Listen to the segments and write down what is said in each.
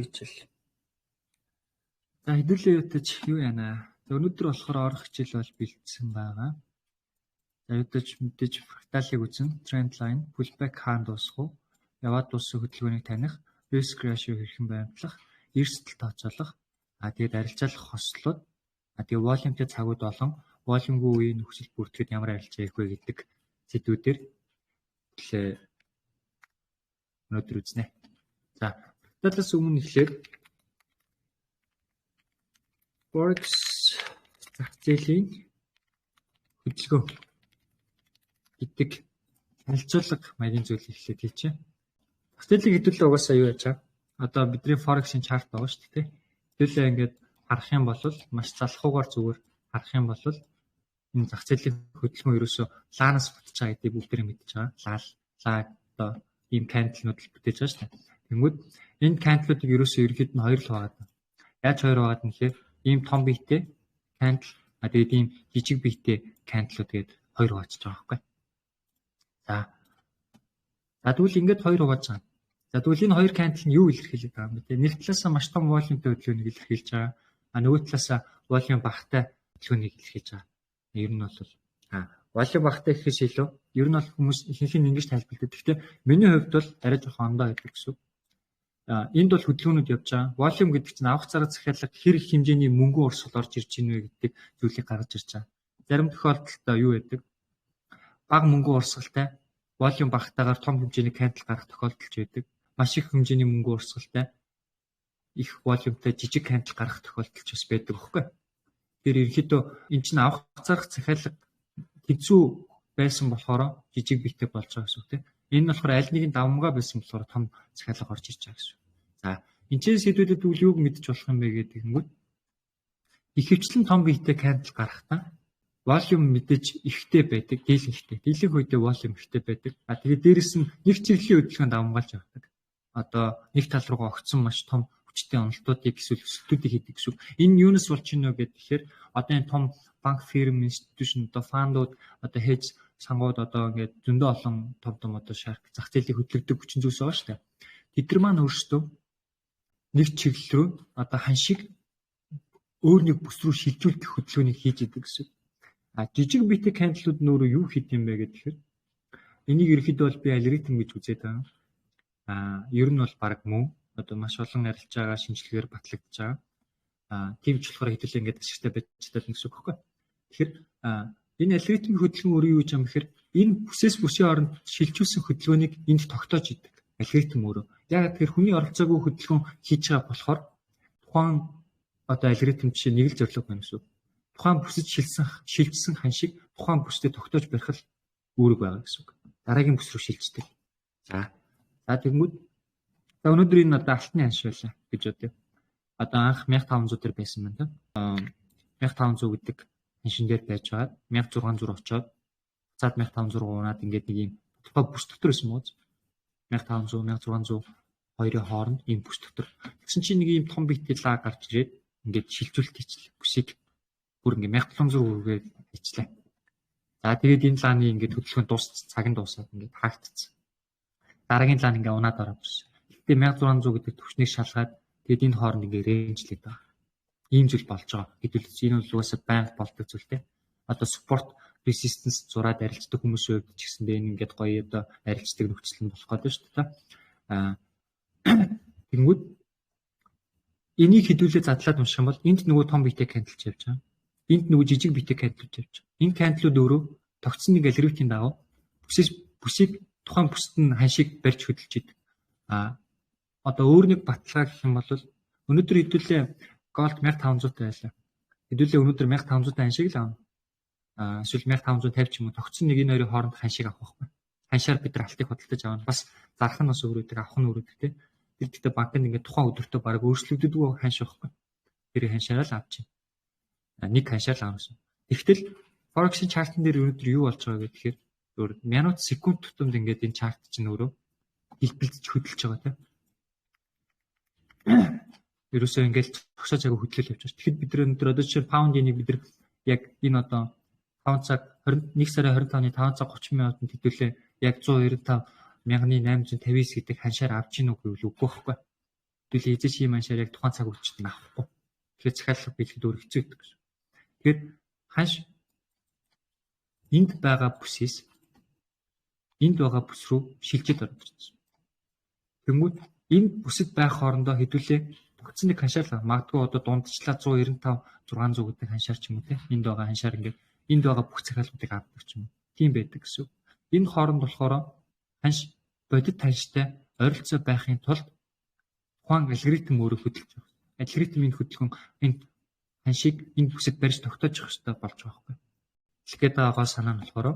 хичээл. За хэдүүлээ ютаж юу яана. Өнөөдөр болохоор орох хичээл бол бэлдсэн байгаа. За ютаж мэдээж фракталыг үзэн, тренд лайн, pullback хаан дуусах уу? Яваад дууссан хөдөлгөөнийг таних, risk ratio хэрхэн баримтлах, эрсдэл тооцоолох, тэгээд арилжаалах хослолууд, тэгээд volumeтэй цагууд болон volumeгүй үеийн нөхцөл бүртгэд ямар арилжаа хийх вэ гэдэг сэдвүүдээр өнөөдөр үзнэ. За фракталаас өмнө эхлээд Forex зах зээлийн хөдөлгөөн гэдэг танилцуулга маягийн зүйл эхлээд хийчихье. Зах зээлийн хэдүүлээ угаасаа юу яачаа? Одоо бидний Forex-ийн чарт байгаа шүү дээ. Хэдүүлээ ингээд харах юм бол маш залхуугаар зүгээр харах юм бол энэ зах зээлийн хөдөлгөөн ерөөсөө лаанаас батж байгаа гэдгийг бүгдээрээ мэдж байгаа. Лаа одоо ийм кандалнууд л бүтээж байгаа шүү дээ. Тэнгүүд энэ кандалуудыг ерөөсөө ерөөд нь хоёр л байгаа. Яаж хоёр байгаа нь гэхээр ийм том биетэй кандал тэгээд ийм жижиг биетэй кандалууд гээд хоёр хуваачж байгаа байхгүй. За тэгвэл ингээд хоёр хувааж байгаа. За тэгвэл энэ хоёр кандал нь юу илэрхийлж байгаа юм бэ? Нэг талаасаа маш том волюмтэй хөдөлгөөнийг илэрхийлж байгаа. Нөгөө талаасаа волюм багатай хөдөлгөөнийг илэрхийлж байгаа. Ер нь бол волюм багатай гэхээс илүү ер нь бол хүмүүс ихэнх нь ингэж тайлбарладаг. Гэхдээ миний хувьд бол арай жоохон ондоо гэдэг гэсэн. Энд бол хөдөлгөөнүүд явж байгаа. Волюм гэдэг чинь авах зарга захиалга хэр их хэмжээний мөнгө урсгал орж ирж байна вэ гэдэг зүйлийг гаргаж ирж байгаа. Зарим тохиолдолд юу байдаг? Бага мөнгө урсгалтай волюм багтаагаар том хэмжээний кандал гарах тохиолдолч байдаг. Маш их хэмжээний мөнгө урсгалтай их волюмтай жижиг кандал гарах тохиолдолч бас байдаг байхгүй. Тэгэхээр ерөнхийдөө энэ чинь авах зарга захиалга хэцүү байсан болохоор жижиг биетэй болж байгаа гэсэн үг тийм. Энэ нь болохоор аль нэгэн давмгаа байсан болохоор том захиалга орж ирж байгаа гэсэн. За энэ ч сэдвүүдэд үл юуг мэдчих болох юм бэ гэдэг нь ихэвчлэн том биетэй кандал гарахтаа волюм мэдээж ихтэй байдаг, дийлэнхтэй. Дийлэнх үедээ волюм ихтэй байдаг. Тэгээд дээрэс нь нэг чиглэлийн хөдөлгөөнд давмгаалж явдаг. Одоо нэг тал руугаа огцсон маш том хүчтэй онолтуудыг эсвэл өсөлтүүдийг хийдэг гэсэн. Энэ юунаас болж ийнө вэ гэхээр одоо энэ том банк фирм, институшн, одоо фандууд, одоо хедж сангууд одоо ингээд зөндөө олон том одоо шарк зах зээлийг хөдөлгдөг хүчин зүйлс байгаа шүү дээ. Тэд нар маань өөрсдөө нэг чиглэл рүү одоо ханшиг өөр нэг бүс рүү шилжүүлэх хөдөлгөөнийг хийж идэг гэсэн. Жижиг биетэй кандалууд нөөрөө юу хийх юм бэ гэхээр энийг ерөөхдөө бол би алгоритм гэж үзээд байгаа. Ер нь бол баг мөн одоо маш олон арилжаагаа шинжилгээр батлагдж байгаа. Тийм ч болохоор хэдүүлээ ингээд ашигтай байж чаддаг гэсэн үг байхгүй. Тэгэхээр энэ алгоритмын хөдөлгөөн өөрөө юу гэж юм бэхээр энэ бүсээс бүсийн хооронд шилжүүлсэн хөдөлгөөнийг энд тогтоож идэг алгоритм өөрөө. Яг тэгэхээр хүний оролцоогүй хөдөлгөөн хийж байгаа болохоор тухайн одоо алгоритм чинь нэг л зорилго байна гэсэн үг. Тухайн бүсэд шилжсэн ханшиг тухайн бүстэй тогтоож барих л үүрэг байгаа гэсэн үг. Дараагийн бүс рүү шилждэг. За тэгмүүд өнөөдөр энэ одоо алтны ханш байлаа гэж бодъё. Одоо анх 1500 дээр байсан байна тийм. 1500 гэдэг ханшин дээр байж байгаа 1600 очоод цаад 1500 унаад ингээд нэг юм тухайн бүс дотор байсан мó 1500 1600 хоёрын хооронд ийм бүс дотор. Тэгсэн чинь нэг ийм том биетэй лаа гарч ирээд ингээд шилжүүлэлт хийчихлээ. Бүсийг бүр ингээд 1700 хүргээд хийчлээ. За тэгээд энэ лааны ингээд хөдөлгөөн дууссан, цаг нь дуусаад ингээд хаагдсан. Дараагийн лаан ингээд унаад ороод ирсэн. Гэтэ 1600 гэдэг түвшнийг шалгаад тэгээд энэ хооронд ингээд рейнжлээд байгаа. Ийм зүйл болж байгаа. Хэдүүлээ энэ бол угаасаа байнга болдог зүйлтэй. Одоо support resistance зураад арилждаг хүмүүсийн хувьд ч гэсэндээ энэ ингээд гоё одоо арилждаг нөхцөл нь болох гэдэг шүү дээ. Тэнгүүд энийг хэдүүлээ задлаад унших юм бол энд нөгөө том биетэй кандалч явж байгаа. Энд нөгөө жижиг биетэй кандалч явж байгаа. Энэ кандалууд өөрөө тогтсон нэг алгоритмын дагуу бүсийг тухайн бүсэд нь ханшиг барьж хөдөлж идэг. Одоо өөр нэг баталгаа гэх юм бол өнөөдөр хэдүүлээ голд 1500 байлаа. Хэдүүлээ өнөөдөр 1500 ханшиг л авна. Эсвэл 1550 ч юм уу тогтсон нэг энэ хоёрын хооронд ханшиг авах байхгүй. Ханшаар бид нар алтыг худалдаж авна. Бас зарах нь бас өөрөдөг, авах нь өөрөдөг те. Тэр гэхдээ банкнд ингээд тухайн өдөртөө баг өөрчлөгддөггүй ханш байхгүй. Тэр ханшаараа л авч байна. Нэг ханшаар л авсан. Тэгтэл Forex-ийн чартн дээр өнөөдөр юу болж байгаа гэхээр өөр минут секунд тутамд ингээд энэ чарт чинь өөрөө хэлбэлзэж хөдөлж байгаа те. Ерөөсөө ингээд зогсоож байгаа хөдлөл явж байна. Тэгэхэд бид нар өнөөдөр одоо жишээ паундыг бид нар яг энэ одоо 5 цаг 21 сарын 25-ны 5 цаг 30 минутанд хэдүүлээ яг 195,859 гэдэг ханшаар авч ийн үгүй үгүй байхгүй. хэдүүлээ эзэж ийм аншаар яг тухайн цаг үечт нь авахгүй. Тэгэхээр захиалга биелэхэд өөр хэцүү гэдэг гэсэн. Тэгэхээр ханш энд байгаа бүсээс энд байгаа бүс рүү шилжиж орж ирсэн. Тэнгүүд энэ бүсэд байх хоорондоо хэдүүлээ тогтсон нэг ханшаалаа магадгүй одоо дундчлаа 195 600 гэдэг ханшаар ч юм уу те энд байгаа ханшаар ингээд энд байгаа бүх захиалгуудыг авдаг ч юм уу. Тийм байдаг гэсэн. Энэ хооронд болохоор ханш бодит ханштай ойролцоо байхын тулд тухайн алгоритм өөрөө хөдөлж байгаа. Алгоритмын хөдөлгөөн энэ ханшийг энэ бүсэд барьж тогтоож явах хэрэгтэй болж байгаа байхгүй. Хэлгээд байгаа санаа нь болохоор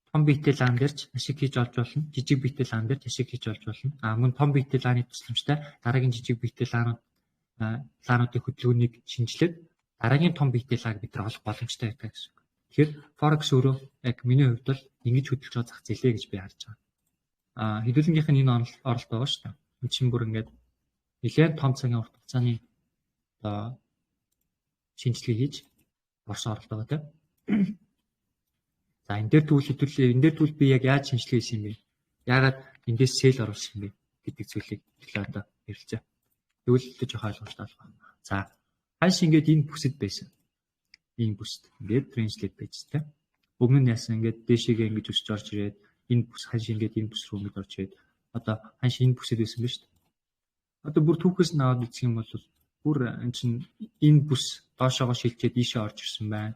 том биетэй лаан дээрч ашиг хийж олж болно. Жижиг биетэй лаан дээрч ашиг хийж олж болно. Мөн том биетэй лааны тусламжтай дараагийн жижиг биетэй лаануудын хөдөлгөөнийг шинжилээд дараагийн том биетэй лааг бид нар олох боломжтой байдаг гэсэн. Тэгэхээр Forex өөрөө яг миний хувьд бол ингэж хөдөлж байгаа зах зээлээ гэж би харж байгаа. Хэдүүлэнгийнх нь энэ оролт байгаа шүү дээ. Энэ чинь бүр ингээд нэлээд том цагийн урт хугацааны шинжилгээ хийж орсон оролт байгаа тийм. За энэ дээр тэгвэл би яг яаж шинжилгээ хийсэн юм бэ? Яагаад эндээс сэл оруулсан юм бэ гэдэг зүйлийг хэлээ одоо ярилцъя. Тэгвэл жоохон ойлгомжтой болох. За ханш ингээд энэ бүсэд байсан. Энэ бүсд ингээд транслейт байж тээ. Өмнө нь яасан ингээд дээшээгээ ингэж өсч орж ирээд энэ бүс ханш ингээд энэ бүс рүү ингэж орж ирээд одоо ханш энэ бүсэд байсан ба шүү дээ. Одоо бүр түүхээс нь аваад үзэх юм бол бүр эн чинь энэ бүс доошоогоо шилжээд ийшээ орж ирсэн байна.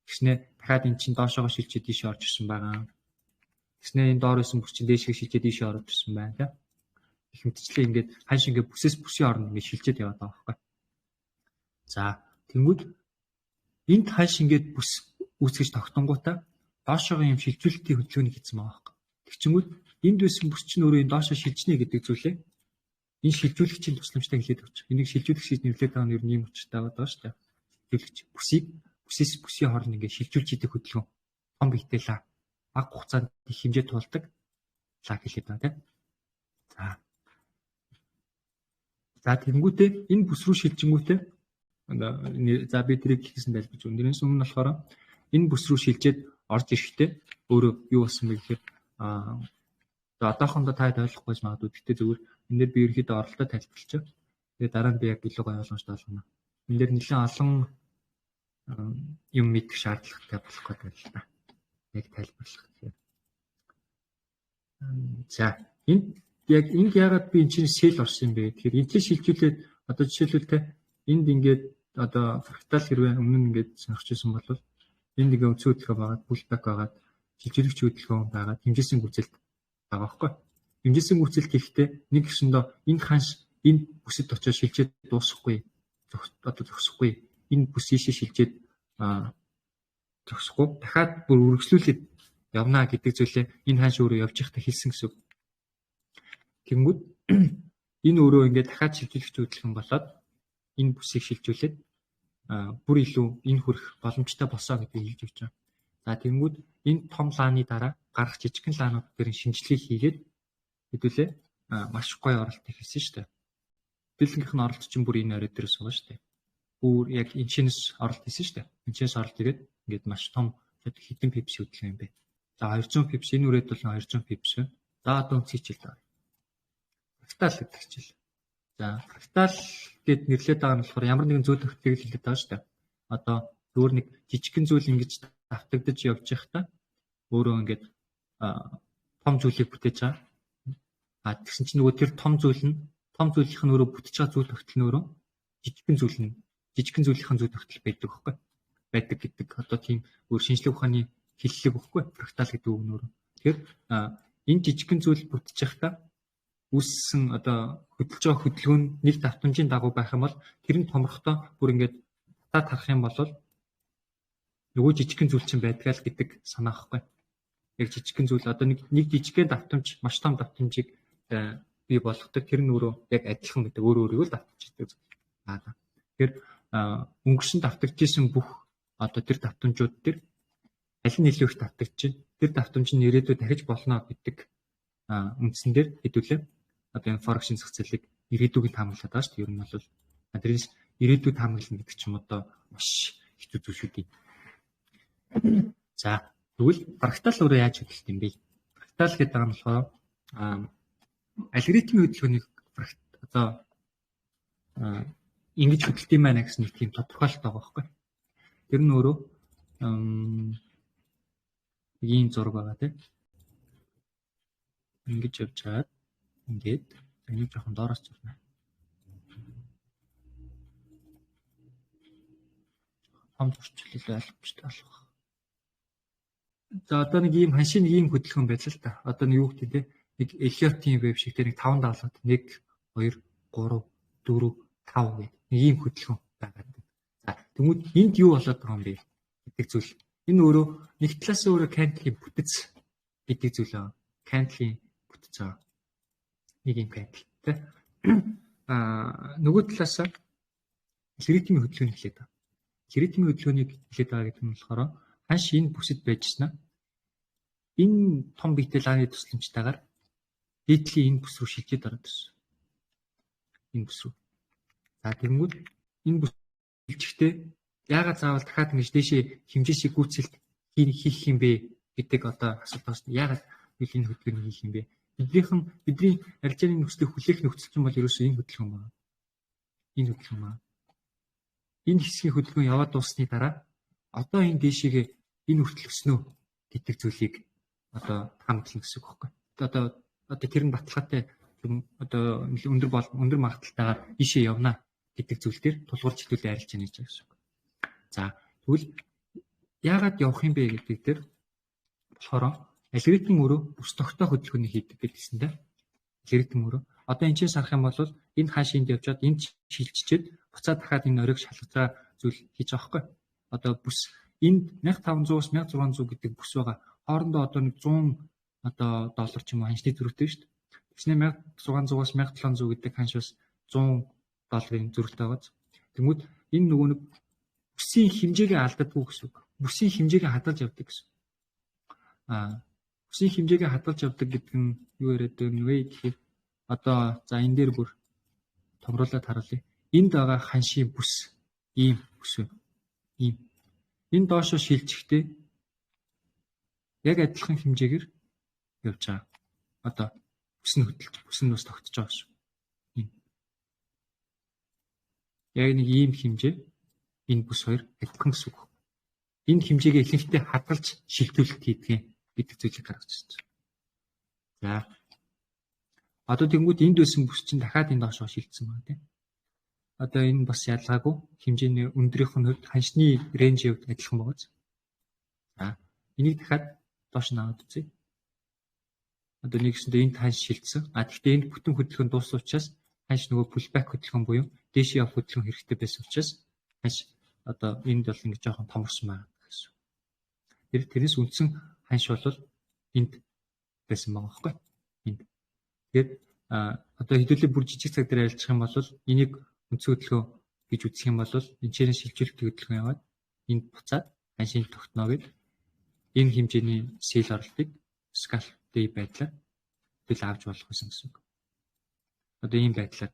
Тэгснэ дахиад эн чинь доошоогоо шилжээд ийшээ орж ирсэн байгаа. Тэгснэ энэ доор байсан бүс чинь дээшээ шилжээд ийшээ орж ирсэн байна тийм. Их мэдчлээ ингээд ханш ингээд бүсээс бүсийн орно ингээд шилжээд яваад байгаа байхгүй. За тэнгүүд энд ханш ингээд бүс үүсгэж тогтонгуудаа доошоогоо юм шилжүүлэлтийн хөдөлгөөнийг хийсэн байгаа байхгүй. Тэгчингүүд энд байсан бүс чинь өөрөө энэ доошоо шилжнэ гэдэг зүйлээ энэ шилжүүлэгчийн тусламжтай хэлээд өгч. Энийг шилжүүлэгчид нэрлээд байгаа нь ер нь юм учиртай байгаа шүү дээ. Шилжүүлэгч бүсээс бүсийн хооронд ингээд шилжүүлж идэх хөдөлгөөн том биетэй лаа бага хугацаанд их хэмжээ тулдаг лаг хэлээд байна тийм. За тэгэнгүүтээ энэ бүс рүү шилжингүүтээ за би тэрийг хэлсэн байлбарч өндөрөөс өмнө болохоор энэ бүс рүү шилжээд орж ирэхдээ өөрөө юу болсон бэ гэхээр одоохондоо та ойлгохгүй магадгүй. Гэхдээ зүгээр энэ дээр би ерөөхдөө оролдоо тайлбарлачаа. Тэгээ дараа нь би яг илүү гоё ойлгомжтой болгоно. Энэ дээр нэлээд олон юм мэдэх шаардлагатай болох гэдэг л та. Яг тайлбарлах гэхээр. За энэ яг энд яагаад би энэ чинь сэл орсон юм бэ? Тэгэхээр энэтэй шилжүүлээд одоо жишээлбэл те энд ингээд одоо фрактал хэрвээ өмнө нь ингээд сонирхож байсан бол энд ингээд үндсэн хөдөлгөөн байгаа, pullback байгаа, шилжүүлэгч хөдөлгөөн байгаа, хэмжээсэн гүйцэлд байгаа байхгүй. Хэмжээсэн гүйцэлд гэхдээ нэг гэсэндээ энэ ханш энэ бүсэд очиж шилжээд дуусахгүй. Одоо зогсохгүй. Энэ бүс ийшээ шилжээд зогсохгүй. Дахиад бүр үргэлжлүүлээд явна гэдэг зүйлээ энэ ханш өөрөө явж байхдаа хэлсэн гэсэн. Тэнгүүд энэ өөрөө ингээд дахиад шилжүүлэгч хөдөлгөөн болоод энэ бүсийг шилжүүлээд бүр илүү энэ хүрэх боломжтой болсоо гэдгийг хэлж өгч байгаа. За тэнгүүд энэ том лааны дараа гарах жижигхэн лаанууд дээр шинжилгээ хийгээд хэдүүлээ маш гоё оролт хийсэн шүү дээ. Дэлгийнх нь оролт чинь бүр энэ орой дээрээс байгаа шүү дээ. Бүр яг энэчнээс оролт хийсэн шүү дээ. Энэчнээс оролт ирээд ингээд маш том хэдэн пипс хөдөлгөөн юм бэ. За 200 пипс энэ үрээд бол 200 пипс байна. За одоо үнцгийчил даа. Фрактал гэдэг чил. За фрактал гэд нэрлээд байгаа нь болохоор ямар нэгэн зүйл төгтгийг л хэлээд байгаа шүү дээ. Одоо зүгээр нэг жижигхэн зүйл ингэж давтагдаж явж байхдаа өөрөө ингээд том зүйлийг бүтээж байгаа. Тэгсэн чинь нөгөө тэр том зүйлийнх нь өөрөө бүтэж байгаа зүйл тогтол нь өөрөө жижигхэн зүйлийнхэн зүйл тогтол байдаг байхгүй. Байдаг гэдэг одоо тийм өөр шинжлэх ухааны хэллэг байхгүй. Фрактал гэдэг үг нь өөрөө. Тэгэхээр энэ жижигхэн зүйл бүтэж байхдаа үүссэн одоо хөдөлж байгаа хөдөлгөөн нэг давтамжийн дагуу байх юм бол тэр нь томрохтой бүр ингээд харах юм бол нөгөө жижигхэн зүйл чинь байдгаа л гэдэг санаа байхгүй. Яг жижигхэн зүйл одоо нэг жижигхэн давтамж маш том давтамжийг бий болгодог тэр нь өөрөө яг адилхан гэдэг өөрийгөө л давтамжтай зүйл. Тэгэхээр өнгөрсөн давтагдчихсэн бүх одоо тэр давтамжууд тэр аль нь илүү их давтагдж чинь тэр давтамж нь ирээдүйд дахиж болно гэдэг үндсэн дээр хэдүүлээ одоо энэ форекс-ийн зах зээлийг ирээдүйг таамаглаад байгаа шүү дээ. Ер нь бол тэрээс ирээдүйд таамаглана гэдэг ч юм одоо маш хэцүү зүйл шүү дээ. За тэгвэл фрактал өөрөө яаж хөдөлт юм бэ? Фрактал гэдэг нь болохоор алгоритмын хөдөлгөөнийг одоо ингэж хөдөлт юм байна гэсэн нэг тийм тодорхойлолт байгаа байхгүй. Тэр нь өөрөө ийм зураг байгаа тийм. Ингэж явж чаад ингээд энийг жоохон доороос зурна. Том зурчлал ойлгомжтой болох. За одоо нэг ийм ханшийн нэг ийм хөдөлгөөн байлаа л та. Одоо нэг юу гэдэг те нэг Elliott-ийн веб шиг те нэг 5 даалгад 1 2 3 4 5 гэх нэг ийм хөдөлгөөн байгаа. За тэгмүүд энд юу болоод байгаа юм бэ гэдэг зүйл. Энэ өөрөө нэг талаас өөрөө Candle-ийн бүтэц гэдэг зүйл аа. Candle-ийн бүтэц аа. Нэг юм Candle те. Нөгөө талаас алгоритмын хөдөлгөөнийг хэлээд байгаа. Алгоритмын хөдөлгөөнийг хэлээд байгаа гэдэг нь болохоор ханш энэ бүсэд байжснаа энэ том битэл ааны тусламжтайгаар дээдлийн энэ бүс рүү шилжээд ороод ирсэн. Энэ бүс рүү. За тэгвэл энэ бүс шилжихдээ яагаад заавал дахиад ингэж дээшээ хэмжээшиг гүйцэлд хийх юм бэ гэдэг одоо асуулт байна. Яагаад энэ хөдөлгөөнийг хийх юм бэ? Бидний арилжааны нөхцөлийг хүлээх нөхцөл чинь бол ерөөсөө энэ хөдөлгөөн байна. Энэ хөдөлгөөн байна. Энэ хэсгийн хөдөлгөөн яваад дуусны дараа одоо энэ дээшээгээ энэ хүртэл өснө гэдэг зүйлийг одоо хамтлан гэсэн үг байхгүй. Одоо тэр нь баталгаатай одоо өндөр магадaltaйгаар ийшээ явна гэдэг зүйл дээр тулгуурч хитүүлээ арилж яана гэж байна. За тэгвэл яагаад явах юм бэ гэдэг дээр болохоор алгоритм өөрөө бүс тогтоох хөдөлгөөнийг хийдэг гэдгийгсэндээ алгоритм өөрөө одоо энэ чинь сарах юм бол энэ хааш энд явжгаад энд шилжчихэд буцаад дахиад энэ оройг шалгацгаа зүйл хийж байгаа байхгүй. Одоо бүс энд 1500-аас 1600 гэдэг бүс байгаа. Хоорондоо одоо нэг 100 одоо доллар ч юм уу ханшны зөрүүтэй шүү дээ. Тэгснээр 1600-аас 1700 гэдэг ханш бас 100 долларын зөрүүтэй байгаа. Тэгмүүд энэ нөгөө нэг бүсийн хэмжээгээ алддаггүй гэсэн үг. Бүсийн хэмжээгээ хадгалж явдаг гэсэн. Бүсийн хэмжээгээ хадгалж явдаг гэдэг нь юу яриад байна вэ гэхээр одоо за энэ дээр бүр томруулаад харуулъя. Энд байгаа ханшийн бүс ийм бүс вэ. Ийм. Энэ доошо шилжихдээ яг адилхан хэмжээгээр явж байгаа. Одоо бүс нь хөдөлж, бүс нь бас тогтож байгаа шүү. Яг нэг ийм хэмжээ энэ бүс хоёр адилхан гэсэн үг. Энэ хэмжээгээ ихэнхдээ хадгалж шилжүүлэлт хийдэг гэдэг зүйлийг гаргаж ирж байна. За. Одоо тэгмүүд энд байсан бүс чинь дахиад энэ доошо шилжсэн байна тийм. Одоо энэ бас ялгаагүй хэмжээний өндөрийнх нь хувьд ханшны рейнжийн хувьд адилхан байгаа. За. Энийг дахиад доош наваад үзье. Одоо нэгсэндээ энд ханш шилжсэн. Гэхдээ энд бүтэн хөдөлгөөн дууссан учраас ханш нөгөө pullback хөдөлгөөн буюу дээшээ явах хөдөлгөөн хэрэгтэй байсан учраас ханш одоо энд бол ингэ жоохон томорсон байна гэсэн. Тэрнээс үндсэн ханш бол энд байсан байгаа байхгүй. Энд. Тэгээд одоо хэдүүлээ бүр жижиг цаг дээр альжих юм бол энийг үндсэн хөдөлгөөн гэж үзэх юм бол энэ чирэн шилжүүлэлт хөдөлгөөн яваад энд буцаад ханшийн тогтноо гэд энэ хэмжээний сэл оролтыг scalp day байдлаар хэл авч болох гэсэн үг. Одоо ийм байдлаар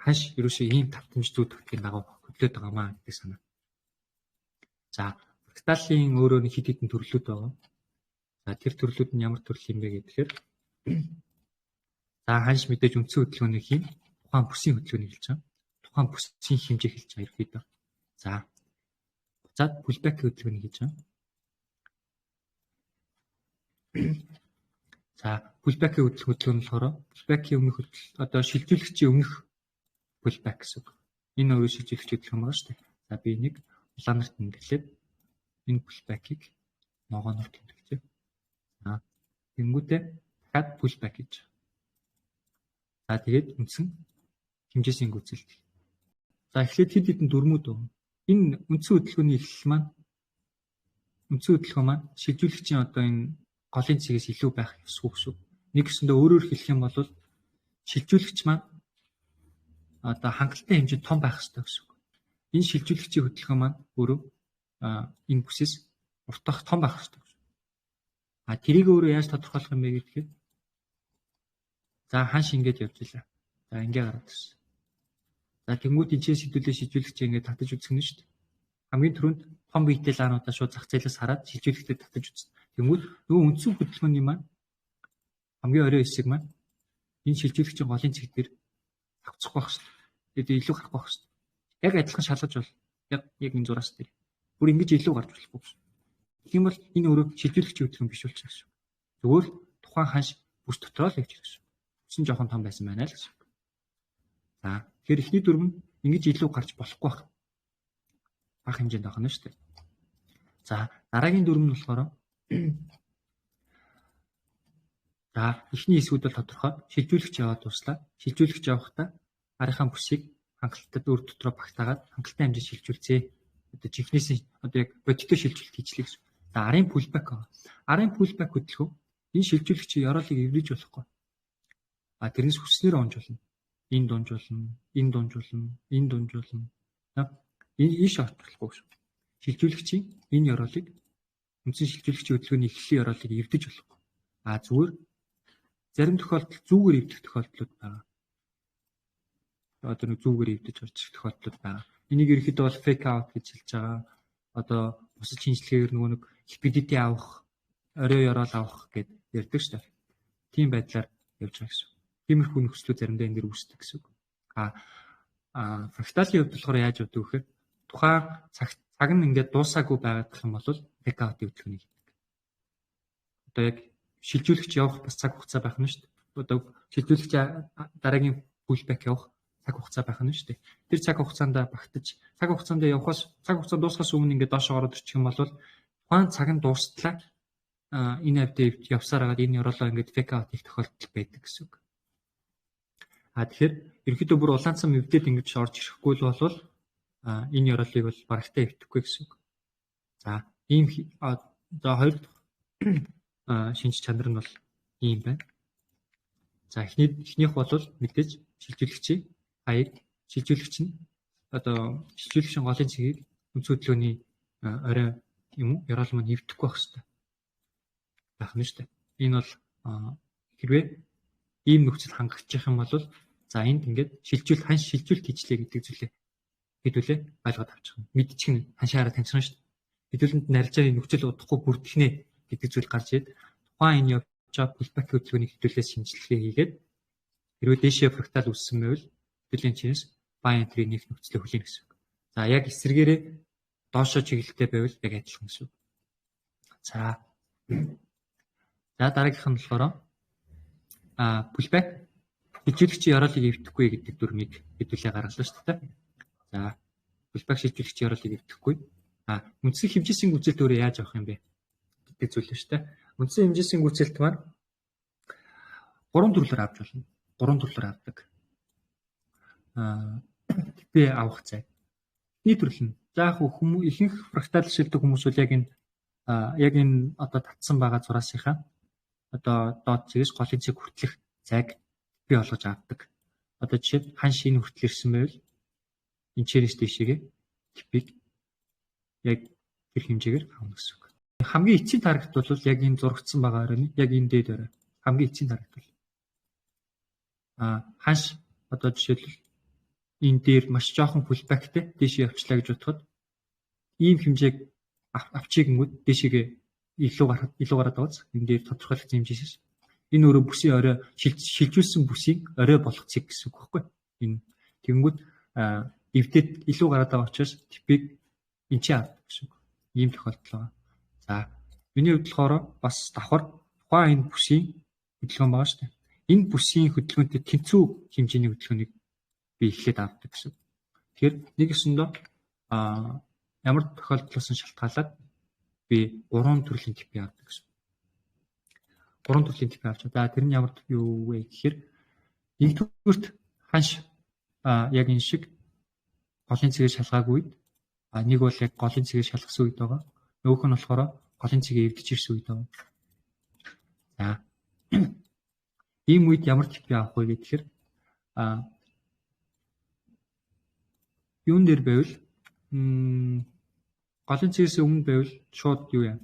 ханш ерөөсөө ийм тавтамж зүй тогтгийн дагуу хөдлөд байгаамаа гэдэг санаа. За, фракталын өөрөө нэг хэд хэдэн төрлүүд байгаа. За, тэр төрлүүд нь ямар төрөл юм бэ гэхээр за, ханш мэдээж үндсэн хөдөлгөөнийг хийн, тухайн бүсийн хөдөлгөөнийг хэлж байгаа. Тухайн бүсийн хэмжээ хэлж байгаа ерөөдөө. За, буцаад pullback хөдөлгөөнийг хийж байгаа. За, pullback-ийн хөдөлгөөн нь болохоор pullback-ийн өмнөх одоо шилжүүлэгчийн өмнөх pullback гэсэн үг. Энэ өөрөө шилжүүлэгч хөдөлгөөн байгаа шүү дээ. За, би нэг улаанаар тэмдэглээд энэ pullback-ийг ногооноор тэмдэглэе. За, тэнгуүтээ дахиад pullback гэж. За, тэгээд үндсэн хэмжээсийн гүйцэлт. За, эхлээд хэд хэдэн дүрмүүд байна. Энэ үндсэн хөдөлгөөний эхлэл маань шилжүүлэгчийн одоо энэ голын цэгээс илүү байх ёсгүй гэсэн. Нэг гэсэндээ өөрөөр хэлэх юм бол шилжүүлэгч маань одоо хангалттай хэмжээнд том байх ёстой гэсэн. Энэ шилжүүлэгчийн хөдөлгөөн маань өөрөө энэ бүсээс уртах том байх ёстой. Тэрийг өөрөө яаж тодорхойлох юм бэ гэхээр за ханш ингэж явж илаа. За ингэ гараад ирсэн. За тэнгууд энэчээс хэдүүлээ шилжүүлэгч ингэ татаж үзэх нь шүү дээ. Хамгийн түрүүнд том биетэй лаануудаа шууд зах зээлээс хараад шилжүүлэгчтэй татаж үзсэн. Тэнгүүд нөгөө үндсэн хөдөлгөөний маань хамгийн орой хэсэг маань энэ шилжүүлэгчийн голын цэг дээр тавцах байх шүү дээ. Тэгээд илүү гарахгүй байх хэрэгтэй. Яг адилхан шалгаж бол яг энэ зураас дээр бүр ингэж илүү гарч болохгүй гэсэн. Тэгэх юм бол энэ өөрөө шилжүүлэгчийн хөдөлгөөн биш болчих гэсэн. Зүгээр тухайн ханш бүс дотроо л явж ирсэн. Өсөн жоохон том байсан байна л гэсэн. За тэгэхээр эхний дүрм нь ингэж илүү гарч болохгүй байх. Бага хэмжээнд авах нь шүү дээ. За дараагийн дүрм нь болохоор за эхний хэсгүүд бол тодорхой. Шилжүүлэгч яваад дуслаа. Шилжүүлэгч явахдаа арийнхаа бүсийг хангалттай өр дотроо багтаагаад хангалттай хэмжээнд шилжүүлцээ. Одоо чихнээс одоо яг бодиттой шилжүүлэлт хийчлээ гэсэн. За арын pullback. Арын pullback хөдөлгөөн энэ шилжүүлэгчийн яроолыг эвлэж болохгүй. Тэрнээс хүснээр онж болно. Энэ дунжуулна, энэ дунжуулна, энэ дунжуулна. Энэ шорт болохгүй шүү. Шилжүүлэгчийн энэ яроолыг үндсэн шилжүүлэгчийн хөдөлгөөний эхлэлийн яроолыг эвдэж болохгүй. Зүгээр зарим тохиолдолд зүүгээр эвдэх тохиолдлууд байгаа. Одоо нэг зүүгээр эвдэж орж ирэх тохиолдлууд байгаа. Энийг ерөөхдөө бол fake out гэж хэлж байгаа. Одоо бусад шинжилгээгээр нөгөө нэг liquidity авах, орой яроол авах гэд ярьдаг шүү дээ. Тийм байдлаар явж байгаа гэсэн. Тиймэрхүү нөхцлүүд заримдаа энэ дэр үүсдэг гэсэн үг. Фракталын хувьд болохоор яаж явдаг вэ гэхээр тухайн цаг нь ингээд дуусаагүй байгаад гэх юм бол fake out хөдөлгөөнийг хийдэг. Одоо яг шилжүүлэгч явах бас цаг хугацаа байх нь шүү дээ. Одоо шилжүүлэгч дараагийн pullback явах цаг хугацаа байх нь шүү дээ. Тэр цаг хугацаанд багтаж, цаг хугацаанд явхаас, цаг хугацаа дуусахаас өмнө ингээд доошоо ороод ирчих юм бол тухайн цаг нь дуустлаа. Энэ хавьд явсаар хагаад энэ ёроолоо ингээд fake out хийх тохиолдол байдаг гэсэн үг. Тэгэхээр ерөнхийдөө бүр улаан цам эвдээд ингэж орж ирэхгүй л бол энэ ёроолыг бол барагтаа эвдэхгүй гэсэн үг. За ийм хоёр шинж чанар нь бол ийм байна. За эхнийх бол мэдээж шилжүүлэгчийн хаяг, шилжүүлэгч нь одоо шилжүүлэгчийн голын цэгийг үндс хөдөлгөөний орой юм уу ёроол маань эвдэхгүй байх хэрэгтэй. Байх нь шүү дээ. Энэ бол хэрвээ ийм нөхцөл хангагдчих юм бол за энд ингээд ханш шилжүүлэлт хийчлээ гэдэг зүйлээ хэдүүлээ ойлгоод авчих юм. Мэдчихнэ ханшаараа таньсан шүү дээ. Хэдүүлэнд нарилжааны нөхцөл удахгүй бүрдгэнэ гэдэг зүйл гарч ирээд тухайн энэ явж байгаа pullback хөдөлгөөний хэдүүлээс шинжилгээ хийгээд хэрвээ дээшээ фрактал үүссэн байвал хэдүүлийн чинээс buy entry нэг нөхцөлөө хүлээнэ гэсэн үг. За яг эсрэгээрээ доошоо чиглэлтэй байвал яг адилхан гэсэн үг. За дараагийнх нь болохоор pullback шилжүүлэгчийн яроолыг эвдэхгүй гэдэг дүрмийг хэдүүлээ гаргалаа шүү дээ. За pullback шилжүүлэгчийн яроолыг эвдэхгүй. Үндсэн хэмжээсийн гүйцэлд өөрөө яаж авах юм бэ гэдэг зүйл шүү дээ. Үндсэн хэмжээсийн гүйцэлд маань 3 төрлөөр авч болно. 3 төрлөөр авдаг. Типээ авах цай. Эхний төрөл нь за яг хүмүүс ихэнх фрактал шилдэг хүмүүс бол яг энэ одоо татсан байгаа зураасынхаа одоо доод цэгээс голын цэг хүртэлх цайг бий болгож авдаг. Одоо жишээд ханш энэ хүртэл ирсэн байвал энэ чирээс дэшегээ типийг яг тэр хэмжээгээр авна гэсэн үг. Хамгийн эцсийн таргет бол яг энэ зурагдсан байгаа оройн яг энэ дээд орой. Хамгийн эцсийн таргет бол ханш одоо жишээлбэл энэ дээр маш жоохон pullbackтэй дэшээ явчлаа гэж бодоход ийм хэмжээг авчигнгүүд дэшегээ илүү гараад байгааз энэ дээр тодорхойлогдсон хэмжээс энэ өөрөө бүсийн орой шилжүүлсэн бүсийн орой болох цэг гэсэн үг байхгүй. Энэ тэгэнгүүт эвдээд илүү гараад байгаа учраас типийг энэ чинь авдаг гэсэн үг. Ийм тохиолдол байна. За миний хувьд болохоор бас давхар тухайн энэ бүсийн хөдөлгөөн байгаа шүү дээ. Энэ бүсийн хөдөлгөөнтэй тэнцүү хэмжээний хөдөлгөөнийг би эхлээд авдаг гэсэн. Тэгэхээр нэг өсөндөө ямар тохиолдлоос нь шалтгаалаад би 3 төрлийн типийг авдаг гэсэн. 3 төрлийн типийг авч. За тэр нь ямар юу вэ гэхээр нэгдүгürt ханш яг энэ шиг голын цэгээ шалгаагүй үед нэг бол яг голын цэгээ шалгасан үед байгаа. Нөгөөх нь болохоор голын цэгээ эвдэж ирсэн үед байгаа. За ийм үед ямар типийг авах вэ гэхээр юун дээр байвал голын цэгээс өмнө байвал шууд юу яа.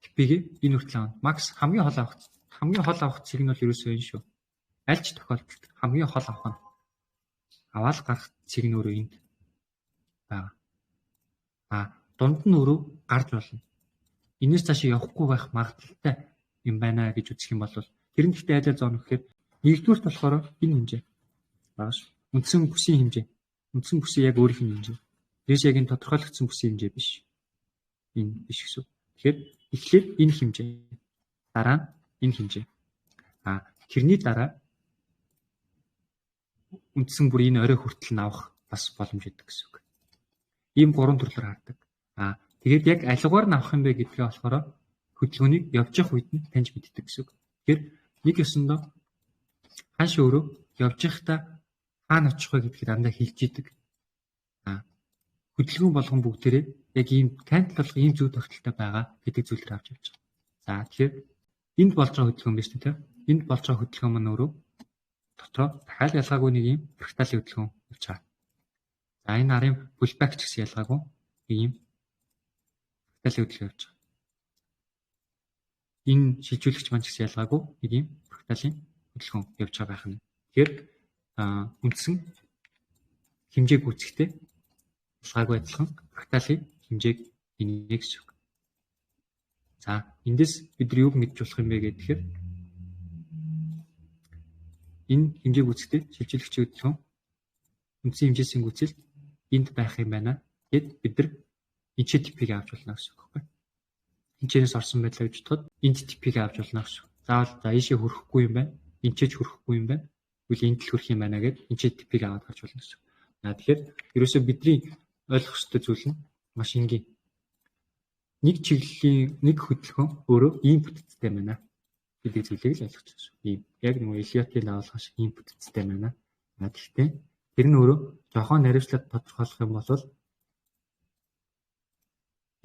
Типийг энэ хүртэл авна. Макс хамгийн хол авах цэг нь бол ерөөсөө энэ шүү. Аль ч тохиолдолд хамгийн хол авах нь аваад гарах цэг нь өөрөө энд байгаа. Дунд нь өөрөө гарч болно. Энээс цаашаа явахгүй байх магадлалтай юм байна гэж үзэх юм бол тэр нь гэхдээ айлаа зоон гэхээр Нэгдүгürt болохоор энэ хэмжээ. Багш. Үндсэн бүсийн хэмжээ. Үндсэн бүсийн яг өөрийнх нь хэмжээ. Тэрс яг энэ тодорхойлогдсон бүсийн хэмжээ биш. Энэ биш гэсэн. Тэгэхээр эхлээд энэ хэмжээ. Дараа нь энэ хэмжээ. Тэрний дараа үндсэн бүр энэ орой хүртэл нь авах бас боломж өгдөг гэсэн үг. Ийм гурван төрлөөр хардаг. Тэгээд яг алгуугаар нь авах юм бэ гэдгээ болохоор хөдөлгөөнийг явж явах үед нь таньж мэддэг гэсэн үг. Тэгэхээр нэг ёсондоо ханш өөрөө явж явахдаа хаана очих вэ гэдгийг дандаа хэлж идэг. Хөдөлгөөн болгон бүгдээрээ яг ийм кантл болох ийм зүйл тогтолтой байгаа гэдэг зүйлээр авч явж байгаа. За тэгэхээр энд болж байгаа хөдөлгөөн биш үү? Энд болж байгаа хөдөлгөөн маань өөрөө дотроо дахиад ялгаагүй нэг ийм фракталын хөдөлгөөн болж байгаа. За энэ арын pullback ч гэсэн ялгаагүй ийм фракталын хөдөлгөөн явж байгаа. Энэ шилжүүлэгч маань ч гэсэн ялгаагүй нэг ийм фракталын хөдөлгөөн явж байгаа байх нь. Тэгэхээр үндсэн хэмжээг үүсгэхдээ ялгаагүй адилхан фракталын хэмжээг хийнэ гэсэн үг. За эндээс бид нар юуг мэдж болох юм бэ гэхээр энэ хэмжээг үүсгэхдээ шилжүүлэгчийн хөдөлгөөн үндсэн хэмжээсийн гүйцэлд энд байх юм байна. Тэгэд бид нар энэ типийг авч болно гэсэн үг байхгүй. Энэчнээс орсон байдлаа гэж бодоход энд типийг авч болно гэсэн үг. Заавал за ийшээ хүрэхгүй юм байна. Энчээж хүрэхгүй юм байна. Үгүй энд л хүрэх юм байна гэд энэ типийг аваад гарч болно гэсэн үг. Тэгэхээр ерөөсөө бидний ойлгох ёстой зүйл нь маш энгийн. Нэг чиглэлийн нэг хөдөлгөөн өөрөө ийм бүтцтэй байна гэдэг зүйлийг л ойлгож байна. Ийм яг нэг Элиотийн агуулга шиг ийм бүтцтэй байна. Гэхдээ тэр нь өөрөө жоохон наривчлаад тодорхойлох юм бол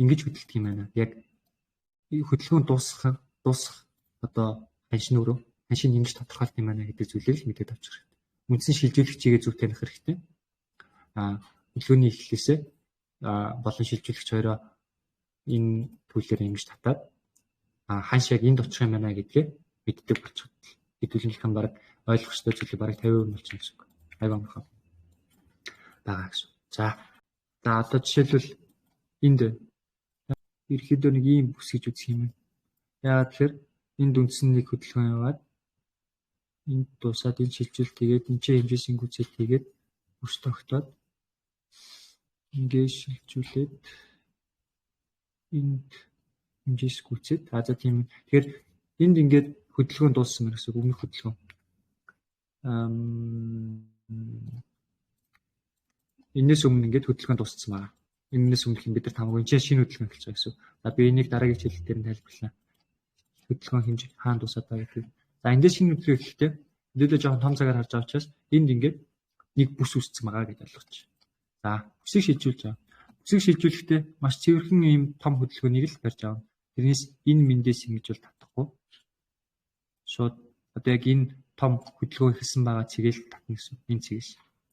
ингэж хөдөлдөг юм байна. Яг хөдөлгөөн дуусах одоо ханшин өөрөө ханшин ингэж тодорхойлт юм байна гэдэг зүйлийг л мэдээд авчих хэрэгтэй. Үндсэн шилжүүлэгчийгээ зөв таних хэрэгтэй. Хөдөлгөөний эхлэлээсээ болон шилжүүлэгч хоёроо энэ төлөөр ингэж татаад ханш яг энд очих юм байна гэдгээ мэддэг болчиход хэдүүлнийх нь баг ойлгох ёстой зүйлийг баг 50% болчихно гэсэн үг. Айваа мохоо. Бага гэсэн. За одоо жишээлбэл энд ерөөхдөө нэг ийм бүс гэж үзэх юм байна. Яагаад тэгэхээр энд үндсэн нэг хөдөлгөөн яваад энд дуусаад энэ шилжүүлэлт хийгээд энэ хэмжээсийн гүйцэлт хийгээд бүс тогтоод ингээд шилжүүлээд энд хэмжээс гүйцэд за тийм. Тэгэхээр энд ингээд хөдөлгөөн дууссан мэр гэсэн өмнөх хөдөлгөөн. Энээс өмнө ингээд хөдөлгөөн дууссан байна. Энээс өмнөх бид нар тамаагүй энэ шинэ хөдөлгөөн эхэлж байгаа гэсэн. За би энийг дараагийн хэлэл дээр нь тайлбарлана. Хөдөлгөөн хэмжээ хаана дуусаад байгаа гэдэг. За эндээс шинэ хөдөлгөөн эхлэхдээ хэдүүлээ жоохон том цагаар харж байгаа учраас энд ингээд нэг бүс үүссэн байгаа гэж ойлгож. За бүсийг шилжүүлж байгаа. Бүсийг шилжүүлэхдээ маш цэвэрхэн ийм том хөдөлгөөнийг л барьж авна. Тэрнээс энэ мэндээс ингэж бол татахгүй. Шууд одоо яг энэ том хөдөлгөөн ихсэн байгаа цэгээл татна гэсэн. Энэ цэгээс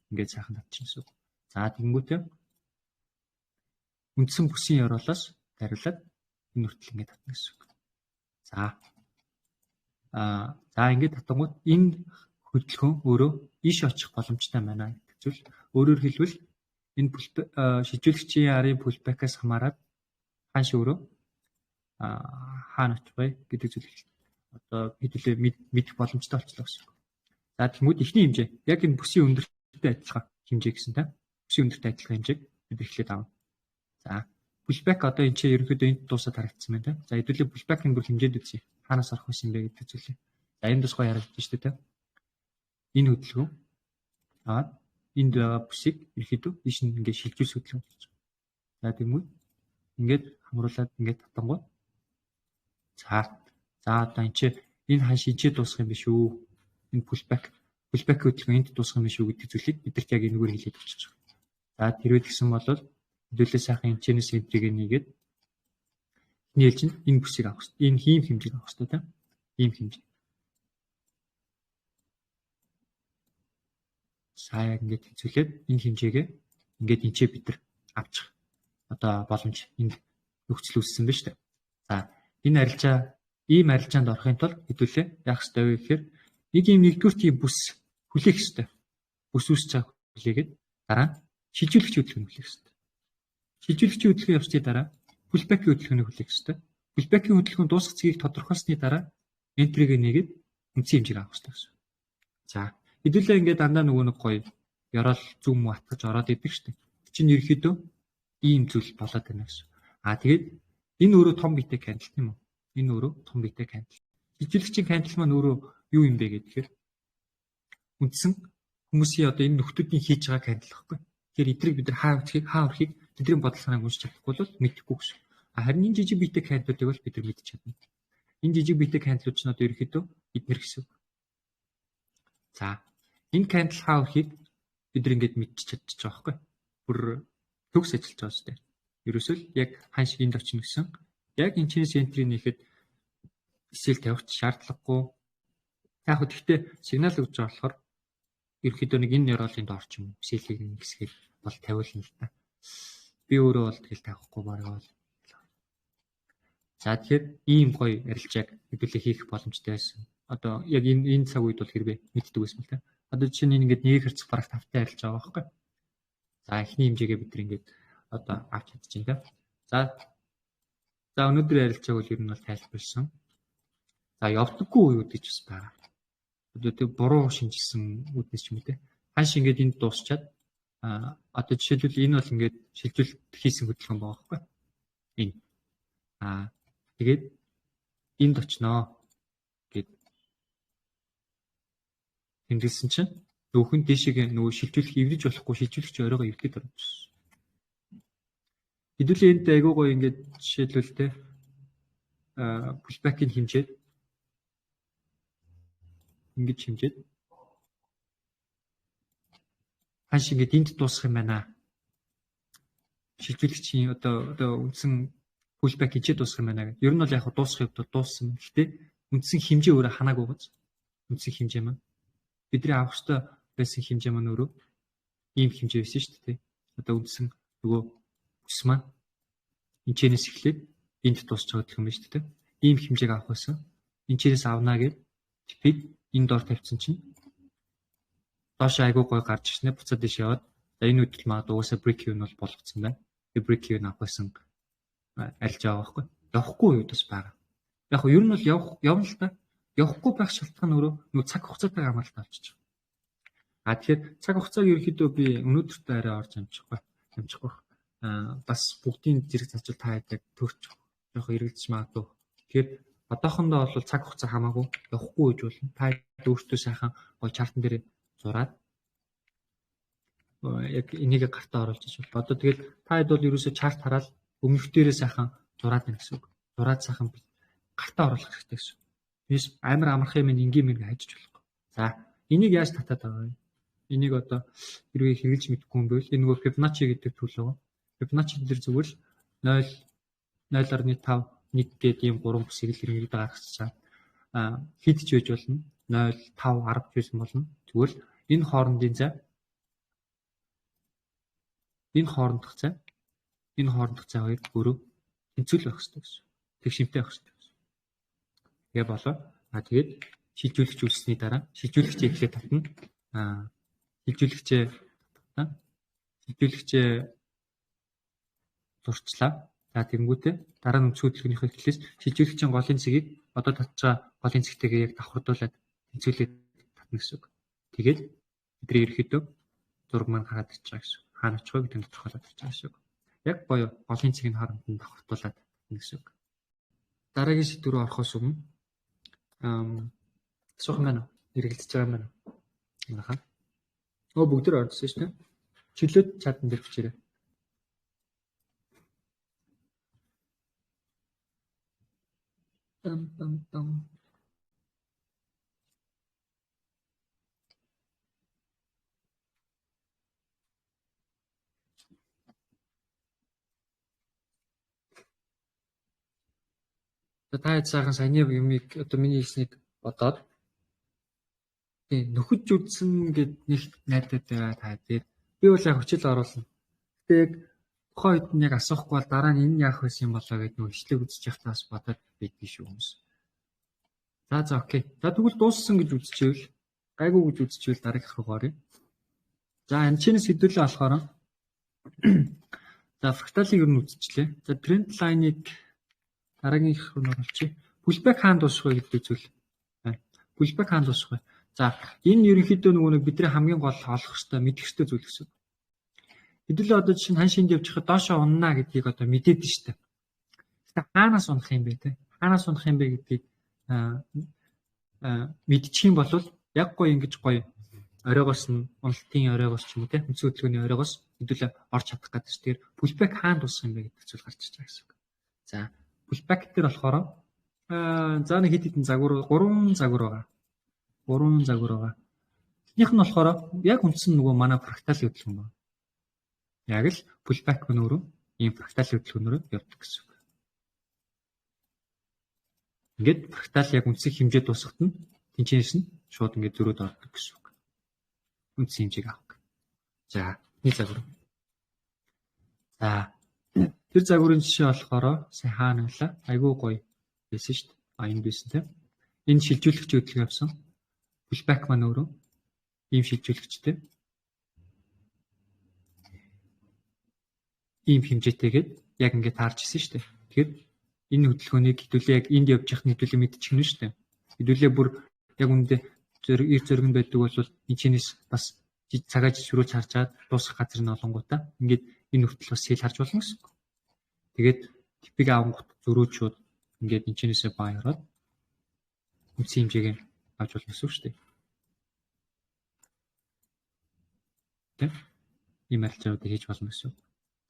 ингээд сайхан татчихна гэсэн. За тэгэнгүүтээ үндсэн бүсийн ёроолоос дариулаад энэ хүртэл ингээд татна гэсэн. За ингээд татангууд энэ хөдөлгөөн өөрөө ийш очих боломжтой байна гэдэг зүйл. Өөрөөр хэлбэл энэ шилжүүлэгчийн арын pullback-аас хамаарат ханш өөрөө хаана очих вэ гэдэг зүйлийг одоо хэдүүлээ мэдэх боломжтой болчихлоо гэсэн. За тэгмүүд эхний хэмжээ яг энэ бүсийн өндөртэй адилхан хэмжээ гэсэн та. Бүсийн өндөртэй адилхан хэмжээг бид эхлээд авна. За pullback одоо энэ чинь ерөнхийдөө энд дуусаад харагдсан байна та. За хэдүүлээ pullback-ийн бүр хэмжээнд үзье. Хаанаас орох вэ юм бэ гэдэг зүйлээ. За энэ тусгай ярагдаж шүү дээ. Энэ хөдөлгөөн энд байгаа бүсийг ерөнхийдөө ийш нь ингээд шилжүүлэх хөдөлгөөн болж байгаа. За тэгмүүд ингээд хамруулад ингээд татангууд. За одоо энэ ханш ичээ дуусах юм биш үү? Энэ pullback хөдөлгөөн энд дуусах юм биш үү гэдэг зүйлийг бидэрт яг энэгээр хэлээд болчихж байгаа. За тэрвэд гэсэн бол хэдүүлээ сайхан хэмжээнээс энтрийг нэгээд нийлж чинь энэ бүсийг авах хэрэгтэй. Энэ хийм хэмжээг авах хэрэгтэй тийм. Ийм хэмжээ. Сая ингээд хэвчүүлээд энэ хэмжээгээ ингээд энчээ бид нар авчих одоо боломж энэ нөхцөл үүссэн байна шүү дээ. За энэ ийм арилжаанд орохын тулд хэдүүлээ яах ёстой вэ гэхээр нэг ийм нэгдүгээр тийм бүс хүлээх ёстой. Бүс үүсч байгаа хүлээгээд дараа нь шилжүүлэгч хөдөлгөөнийг хүлээх ёстой. Шилжүүлэгчийн хөдөлгөөн явсны дараа pullback-ийн хөдөлгөөнийг хүлээх ёстой. Pullback-ийн хөдөлгөөн дуусах цэгийг тодорхойлсны дараа энтрийг нэгээд үндсэн хэмжээг авах ёстой гэсэн. За хэдүүлээ ингээд дандаа нөгөө нэг гоё ёроол зүм атгаж ороод идэг штеп. Чинь ерөөхдөө ийм зүйл болоод байна гэсэн. Тэгээд энэ өөрөө том битэй кандл тийм үү? Энэ өөрөө том битэй кандл. Шилжүүлэгчийн кандл маань өөрөө юу юм бэ гэхээр үндсэн хүмүүсийн одоо энэ нөхдүүдийн хийж байгаа кандл гэхгүй. Тэгэхээр эдрийг бид нар хаа өрхийг тэдний бодол санааг уншиж чадахгүй бол мэдэхгүй гэсэн. Харин энэ жижиг битэй кандлуудыг бол бид нар мэдчих чадна. Энэ жижиг битэй кандлууд ч одоо ерөөхдөө эднэр гэсэн. За энэ кандл хаа өрхийг бид нар ингээд мэдчих чадчих байгаа байхгүй. Бүр төгс ажиллаж байгаа шүү дээ. Ерөөсөө л яг хаан шиг энд очно гэсэн. Яг энэ чинь центрийг нэхэд эсэл тавих шаардлагагүй. Яг хөө гэхдээ сигнал өгч байгаа болохоор ерөөхдөө нэг энэ ёроолын доор ч юм эсэлийг нэг хэсгийг бол тавиулна л та. Би өөрөө бол тэгэл тавихгүй бараг бол. За тэгэхээр ийм гоё арилжааг хэдүүлээ хийх боломжтой байсан. Одоо яг энэ цаг үед бол хэрвээ мэддэг байсан л та. Одоо жишээ нь ингээд 1 Hz бараг 5-тай арилж байгаа байхгүй. За эхний хэмжээгээ бид ингээд одоо авч чадчихээн та. За өнөөдрийн арилжааг бол ер нь бол тайлбарлсан. За явдаггүй үеуд гэж бас байна. Одоо тэг буруу шинжилсэн үүднээс ч юм уу те. Ханш ингээд энд дуусчаад одоо жишээлбэл энэ бол ингээд шилжүүлэлт хийсэн хөдөлгөөн байгаа байхгүй. Энэ. Тэгээд энд очноо гэд тэмдэглэсэн чинь нөхөн дэшег нөгөө шилжүүлэх эвдэж болохгүй шилжүүлэгч оройгоо эвдэхэд орчихсон. Хэдүүлээ энд айгуу гоё ингээд жишээлбэл те pushback-ийг хэмжээд ингэж хэмжээд ханш ингээд энд дуусах юм байна. Шилжүүлэгчийн одоо үндсэн pushback хийж дуусах юм байна. Ер нь бол яг дуусах хувьд дууссан. Гэхдээ үндсэн хэмжээ өөрөө ханаагүй гоц. Үндсэн хэмжээ маань бидний авах ёстой байсан хэмжээ маань өөрөө ийм хэмжээ байсан шүү дээ. Одоо үндсэн нөгөө бүс маань энэчнээс эхлээд энд дуусч байгаа гэх юм байна шүү дээ. Ийм хэмжээг авах байсан. Энэчнээс авнаа гэд типийг энэ доор тавьсан чинь доош айгуу гой гарч ирснэ буцаад дэш яваад энэ үдэл магадгүй уусаа break even бол болгоцсон байна. Тэгээ break even авах байсан арилж байгаа байхгүй. Явахгүй юу бас байгаа. Яг нь ер нь бол явна л та. Явахгүй байх шалтгаан өөрөө нөгөө цаг хугацаатай хамааралтай болчихж байгаа. Тэгэхээр цаг хугацааг ерөөхдөө би өнөөдөртөө арай орж амжихгүй. Бас бүгдийн зэрэг зачил та яадаг төрч жоох эргэлдэж магадгүй. Тэгэхээр одоохондоо бол цаг хугацаа хамаагүй явахгүй гэж болно. Та өөртөө сайхан гол чартан дээр зураад яг энийг гартаа оруулж иж бол. Одоо тэгэл та хэд бол ерөөсөө чарт хараад өмнөх дээрээ сайхан зураад байна гэсэн үг. Зураад сайхан гартаа оруулах хэрэгтэй гэсэн. Биш амар амархан юм ингийн мэрэг хайж болохгүй. За энийг яаж татаад байгаа вэ? Энийг одоо хэрвээ хэрэглэж мэдэхгүй юм бол энэ нөгөө Fibonacci гэдэг төлөв байгаа. Fibonacci дээр зүгээр л 0.5 1 гэдэг ийм 3 бүсийг л хэрэглээд гаргацсан. Хэд ч байж болно. 0, 5, 10 ч байсан болно. Тэгвэл энэ хоорондын зай энэ хоорондох зай хоёр өөрөө тэнцвэл байх хэрэгтэй гэсэн. Тэг шимтэй байх хэрэгтэй гэсэн. Тэгээ болоо. Тэгээд шилжүүлэгч үлссний дараа шилжүүлэгчээ эхлээд татна. Шилжүүлэгчээ зурчлаа. За тэнгүүтээ дараа нь үндсэн хөдөлгөөнийхөө эхлээс шилжүүлэгчийн голын цэгийг одоо татж байгаа голын цэгтэйгээ яг давхардуулаад тэнцвүүлээд татна гэсэн үг. Тэгээд бидний ерөөхдөө зураг маань хараад ирж байгаа гэсэн. Хаана очих вэ гэдэг нь тодорхойлоод ирж байгаа гэсэн үг. Яг боёо голын цэгийн хооронд нь давхардуулаад татна гэсэн үг. Дараагийн сэдв рүү орохоос өмнө асуух юм байна уу? Хэрэгэлдэж байгаа юм байна уу? Манайхаа. Бүгд төр орсон шүү дээ. Чөлөөт чатан дээр бичээрэй. Там. Та сайхан саяны юмыг одоо миний хэлснийг бодоод нөхөж үзсэн гэд нэг найдаад байгаа та дээр би бол яг хүчил оруулна. Гэтэ яг тухайн үед нь яг асуухгүй бол дараа нь энэ яах байсан юм болоо гэд нөх ишлэг үзэж явахдаа бас бодоод байдгийг шүү хүмүүс. За окей. За тэгвэл дууссан гэж үзчихвэл гайгүй гэж үзчихвэл дараагийнх руу оръё. За энэ чинээс хэдүүлээ болохоор за фракталыг ер нь үзчихлээ. За тренд лайныг дараагийнх руу оруулчих. Pullback хаана дуусах вэ гэдэг зүйл байна. Pullback хаана дуусах вэ? За энэ ерөнхийдөө нөгөө нэг бидний хамгийн гол олох хэрэгтэй, мэдэх хэрэгтэй зүйл гэсэн. Хэдүүлээ одоо жишээ нь хан шинд явж байхад доошоо унана гэдгийг одоо мэдээд нь штэ. Тэгвэл хаанаас унах юм бэ те? Хаанаас унах юм бэ гэдгийг мэдчих юм бол яг гоё ингэж гоё оройгоос нь уналтын оройгоос ч юм уу те үндсэн хөдөлгөөний оройгоос хэдүүлээ орж чадах гэдэг чинь тэр pullback хаанд дуусах юм бэ гэдэг зүйл гарч иж байгаа гэсэн үг. За pullback дээр болохоор за нэг хэд хэдэн загвар 3 загвар байгаа. 3 загвар байгаа. Эхнийх нь болохоор яг үндсэн нөгөө манай фрактал хөдөлгөөн байна. Яг л pullback өнөөрөө ийм фрактал хөдөлгөөнөөр явдаг гэсэн үг. Ингээд фрактал яг үндсийг хэмжээ дуусахад нь тэнцэнээс нь шууд ингээд зөрөөд ордог гэсэн үг. Үндсэн хэмжээг авах. За, нэг загвар. За, тэр загварын жишээ болохоор сайн хаана байлаа? Айгуу гоё байсан шүү дээ. Энэ байсан тийм. Энэ шилжүүлэгч хөдөлгөөн явсан. Pullback маань өөрөө ийм шилжүүлэгчтэй. Ийм хэмжээтэйгээд яг ингээд таарч ирсэн шүү дээ. Тэгэхээр энэ хөдөлгөөнийг хэдүүлээ яг энд явж явах хэдүүлээ мэдчихнэ шүү дээ. Хэдүүлээ бүр яг үндэ ир зөргөн байдаг бол энэ чинээс бас цагаа жишрүүлж харж чад дуусах газар нь олонгуудаа ингээд энэ хүртэл бас сэл харж болно гэсэн. Тэгээд типийг авангууд зөрөөчүүд ингээд энэ чинээсээ баа яраад үндсэн хэмжээг авч болно гэсэн үг шүү дээ. Тэг. Ийм арилжаалуудыг хийж болно гэсэн.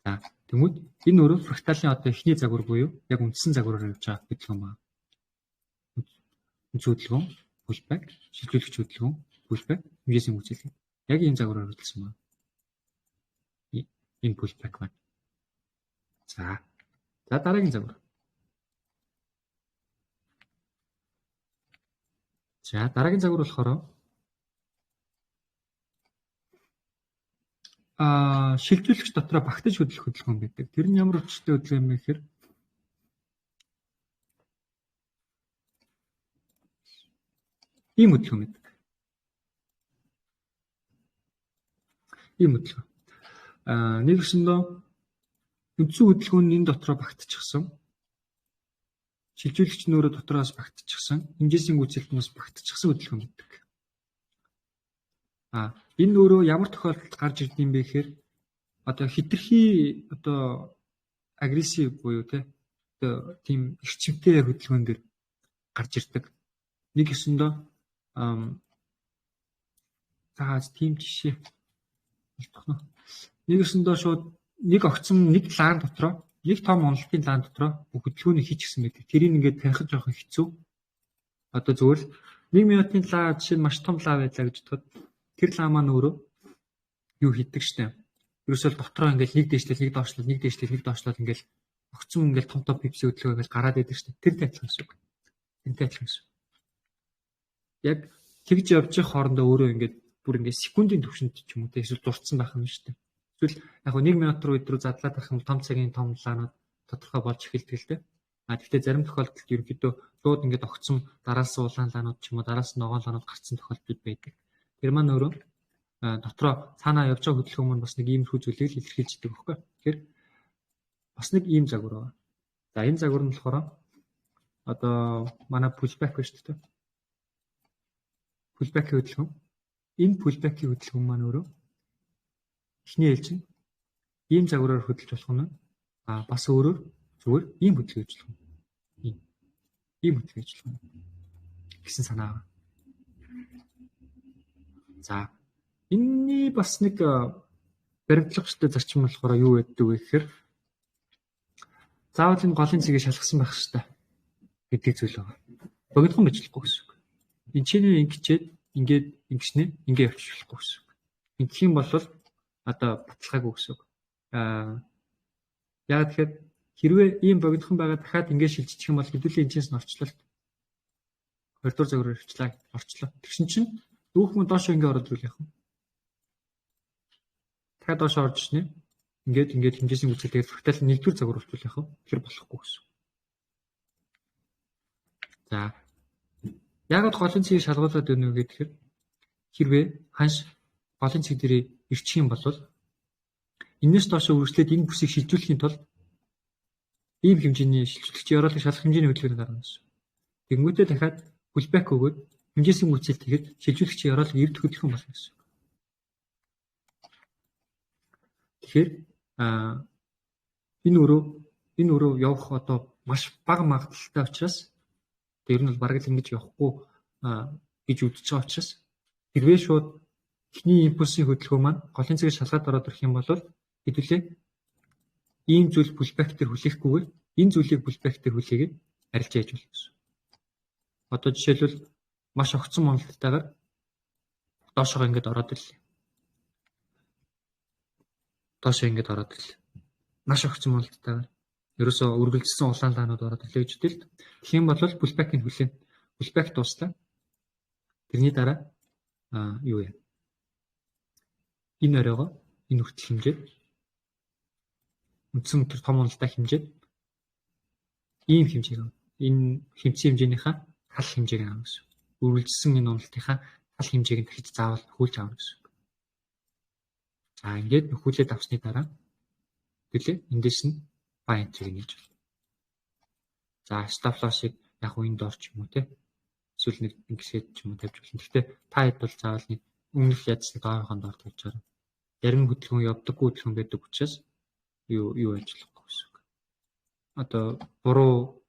За тэгмүүд энэ өөрөө фракталын одоо эхний загвар буюу яг үндсэн загвараар явж байгаа хөдөлгөөн байна. Үндсэн хөдөлгөөн, pullback, шилжүүлэгч хөдөлгөөн, pullback, хэмжээсийн үзүүлэлт. Яг ийм загвараар хөдөлсөн байна. Энэ pullback байна. За дараагийн загвар. За дараагийн загвар болохоор шилжүүлэгч дотроо багтаж хөдлөх хөдөлгөөн байдаг. Тэр нь ямар өвчтэй хөдөлгөөн юм бэ гэхээр ийм хөдөлгөөн байдаг. Ийм хөдөлгөөн. Нэгсэндээ үндсэн хөдөлгөөн нь энэ дотроо багтчихсан. Шилжүүлэгч нөөрэ дотроос багтчихсан. Хэмжээсийн гүйцэлд нь бас багтчихсан хөдөлгөөн байдаг. Энэ өөрөө ямар тохиолдолд гарч ирд юм бэ гэхээр одоо хитрхи одоо агрессив буюу одоо тийм эрчимтэй хөдөлгөөн дэр гарч ирдэг. Нэг өсөндөө заас тийм жишээ олдох нь. Нэг өсөндөө шууд нэг огцом нэг лаан дотроо нэг том уналтын лаан дотроо бүх хөдөлгөөнийг хийчихсэн байдаг. Тэрийг ингээд танихад жоохон хэцүү. Одоо зөвхөн 1 минутын лаа жишээ нь маш том лаа байлаа гэж бодоход тэр лаа маань өөрөө юу хийдэг штэ. Ерөөсөө дотроо ингээд нэг дээшлэл нэг доошлол нэг дээшлэл нэг доошлол ингээд огцом ингээд том пипси хөдөлгөөн ингээд гараад байдаг штэ. Тэр адилхан гэсэн үг. Энтэй адилхан гэсэн. Яг тэгж явж явах хоорондоо өөрөө ингээд бүр ингээд секундын төвшөнд ч юм уу те эсвэл дурдсан байх юм штэ. Эсвэл яг 1 минут руу өдрөө задлаад байх юм том цагийн том лаанууд тодорхой болж эхэлдэг л те. Гэхдээ зарим тохиолдолд ерөнхийдөө шууд ингээд огцом дараас улаан лаанууд ч юм уу дараас ногоон лаанууд гарцсан тохиолдол байдаг. Тэр маань өөрөө дотроо цаанаа явж байгаа хөдөлгөөн маань бас нэг иймэрхүү зүйлийг илэрхийлж идэг байхгүй. Тэгэхээр бас нэг ийм загвар байна. За энэ загвар нь болохоор одоо манай pullback байна шүү дээ. Pullback хөдөлгөөн. Энэ pullback-ийн хөдөлгөөн маань өөрөө эхний ээлж нь ийм загвараар хөдөлж болох нь бас өөрөөр зүгээр ийм хөдөлгөөн ажиллах юм. Ийм хөдөлгөөн ажиллах юм гэсэн санаа байна. За энэний бас нэг баримтлагчтай зарчим болохоор юу байдаг вэ гэхээр заавал энэ голын цэгийг шалгасан байх хэрэгтэй гэдэг зүйл байна. Богинохон бичлэхгүй гэсэн үг. Энэ чиний ингэчээд ингээд ингэснэ ингээ явчих болохгүй гэсэн үг. Ингэх юм бол одоо баталгаагүй гэсэн үг. Яг тэгэхээр хэрвээ ийм богинохон байгаа дахиад ингээ шилжчих юм бол хэдүүлээ энэчээс нь орчлоо. 20 дугаар загвараар орчлоо. Тэгсэн чинь дүүхэн доошоо ингээ ороод ирвэл яах вэ? Дахиад доошоо орж ирнэ. Ингээд хэмжээсийн үзэл тэгээд фрактал 1-р загвар болчихвол яах вэ? Тэр болохгүй гэсэн. За. Яагаад голын цэгийг шалгуулад байна вэ гэхээр хэрвээ ханш голын цэг дээрээ ирчих юм бол энэс доошоо үргэлжлээд энэ бүсийг шилжүүлэхийн тулд ийм хэмжээний шилжүүлэгч яроолыг шалгах хэмжээний хөдөлгөөнийг гаргана гэсэн. Тэгэнгүүтээ дахиад pullback өгөөд хэмжээсийн үйлчлэлт хийхэд шилжүүлэгчийн яроолыг эрд хөдөлгөөн болно гэсэн. Тэгэхээр энэ өрөө явах одоо маш бага магадлалтай учраас ер нь бол бараг л ингэж явахгүй гэж үзэж байгаа учраас хэрвээ шууд эхний импульсийн хөдөлгөөн маань голын цэгийг шалгаад ороод ирэх юм бол хэдүүлээ ийм зүйл pullback дээр хүлээхгүйгээр энэ зүйлийг pullback дээр хүлээгээд арилжаа хийж болно гэсэн. Одоо жишээлбэл маш огцон монолттайгаар доошоо ингэж ороод ирлээ. Маш огцон монолттайгаар ерөөсөө үргэлжилсэн улаан лаанууд ороод ирлээ гэж хэлдэг. Тэгэх юм бол pullback-ийг хүлээн. Pullback дуслаа. Тэрний дараа юу яа? Энэ оройгоо энэ хүртэл хэмжээд үндсэн тэр том уналтаа хэмжээд ийм хэмжээг энэ хэмжээ хэмжээнийхээ тал хэмжээг аавна гэсэн. Үргэлжилсэн энэ уналтынхаа тал хэмжээг нь дахиж заавал нөхүүлж аавна гэсэн. За ингээд нөхүүлээд авсны дараа төлөө эндээс нь бай энтрийг нээж байна. За stop loss-ыг яг уу энд орч юм уу те. Эсвэл нэг гисэд ч юм уу тавьж болно. Гэхдээ та хэд бол заавал нэг өмнөх ядсны доорхонд ор тавьж байгаа. Зарим хөдөлгөөн явдаггүй хөдөлгөөн байдаг учраас юу ажиллахгүй гэсэн. Одоо буруу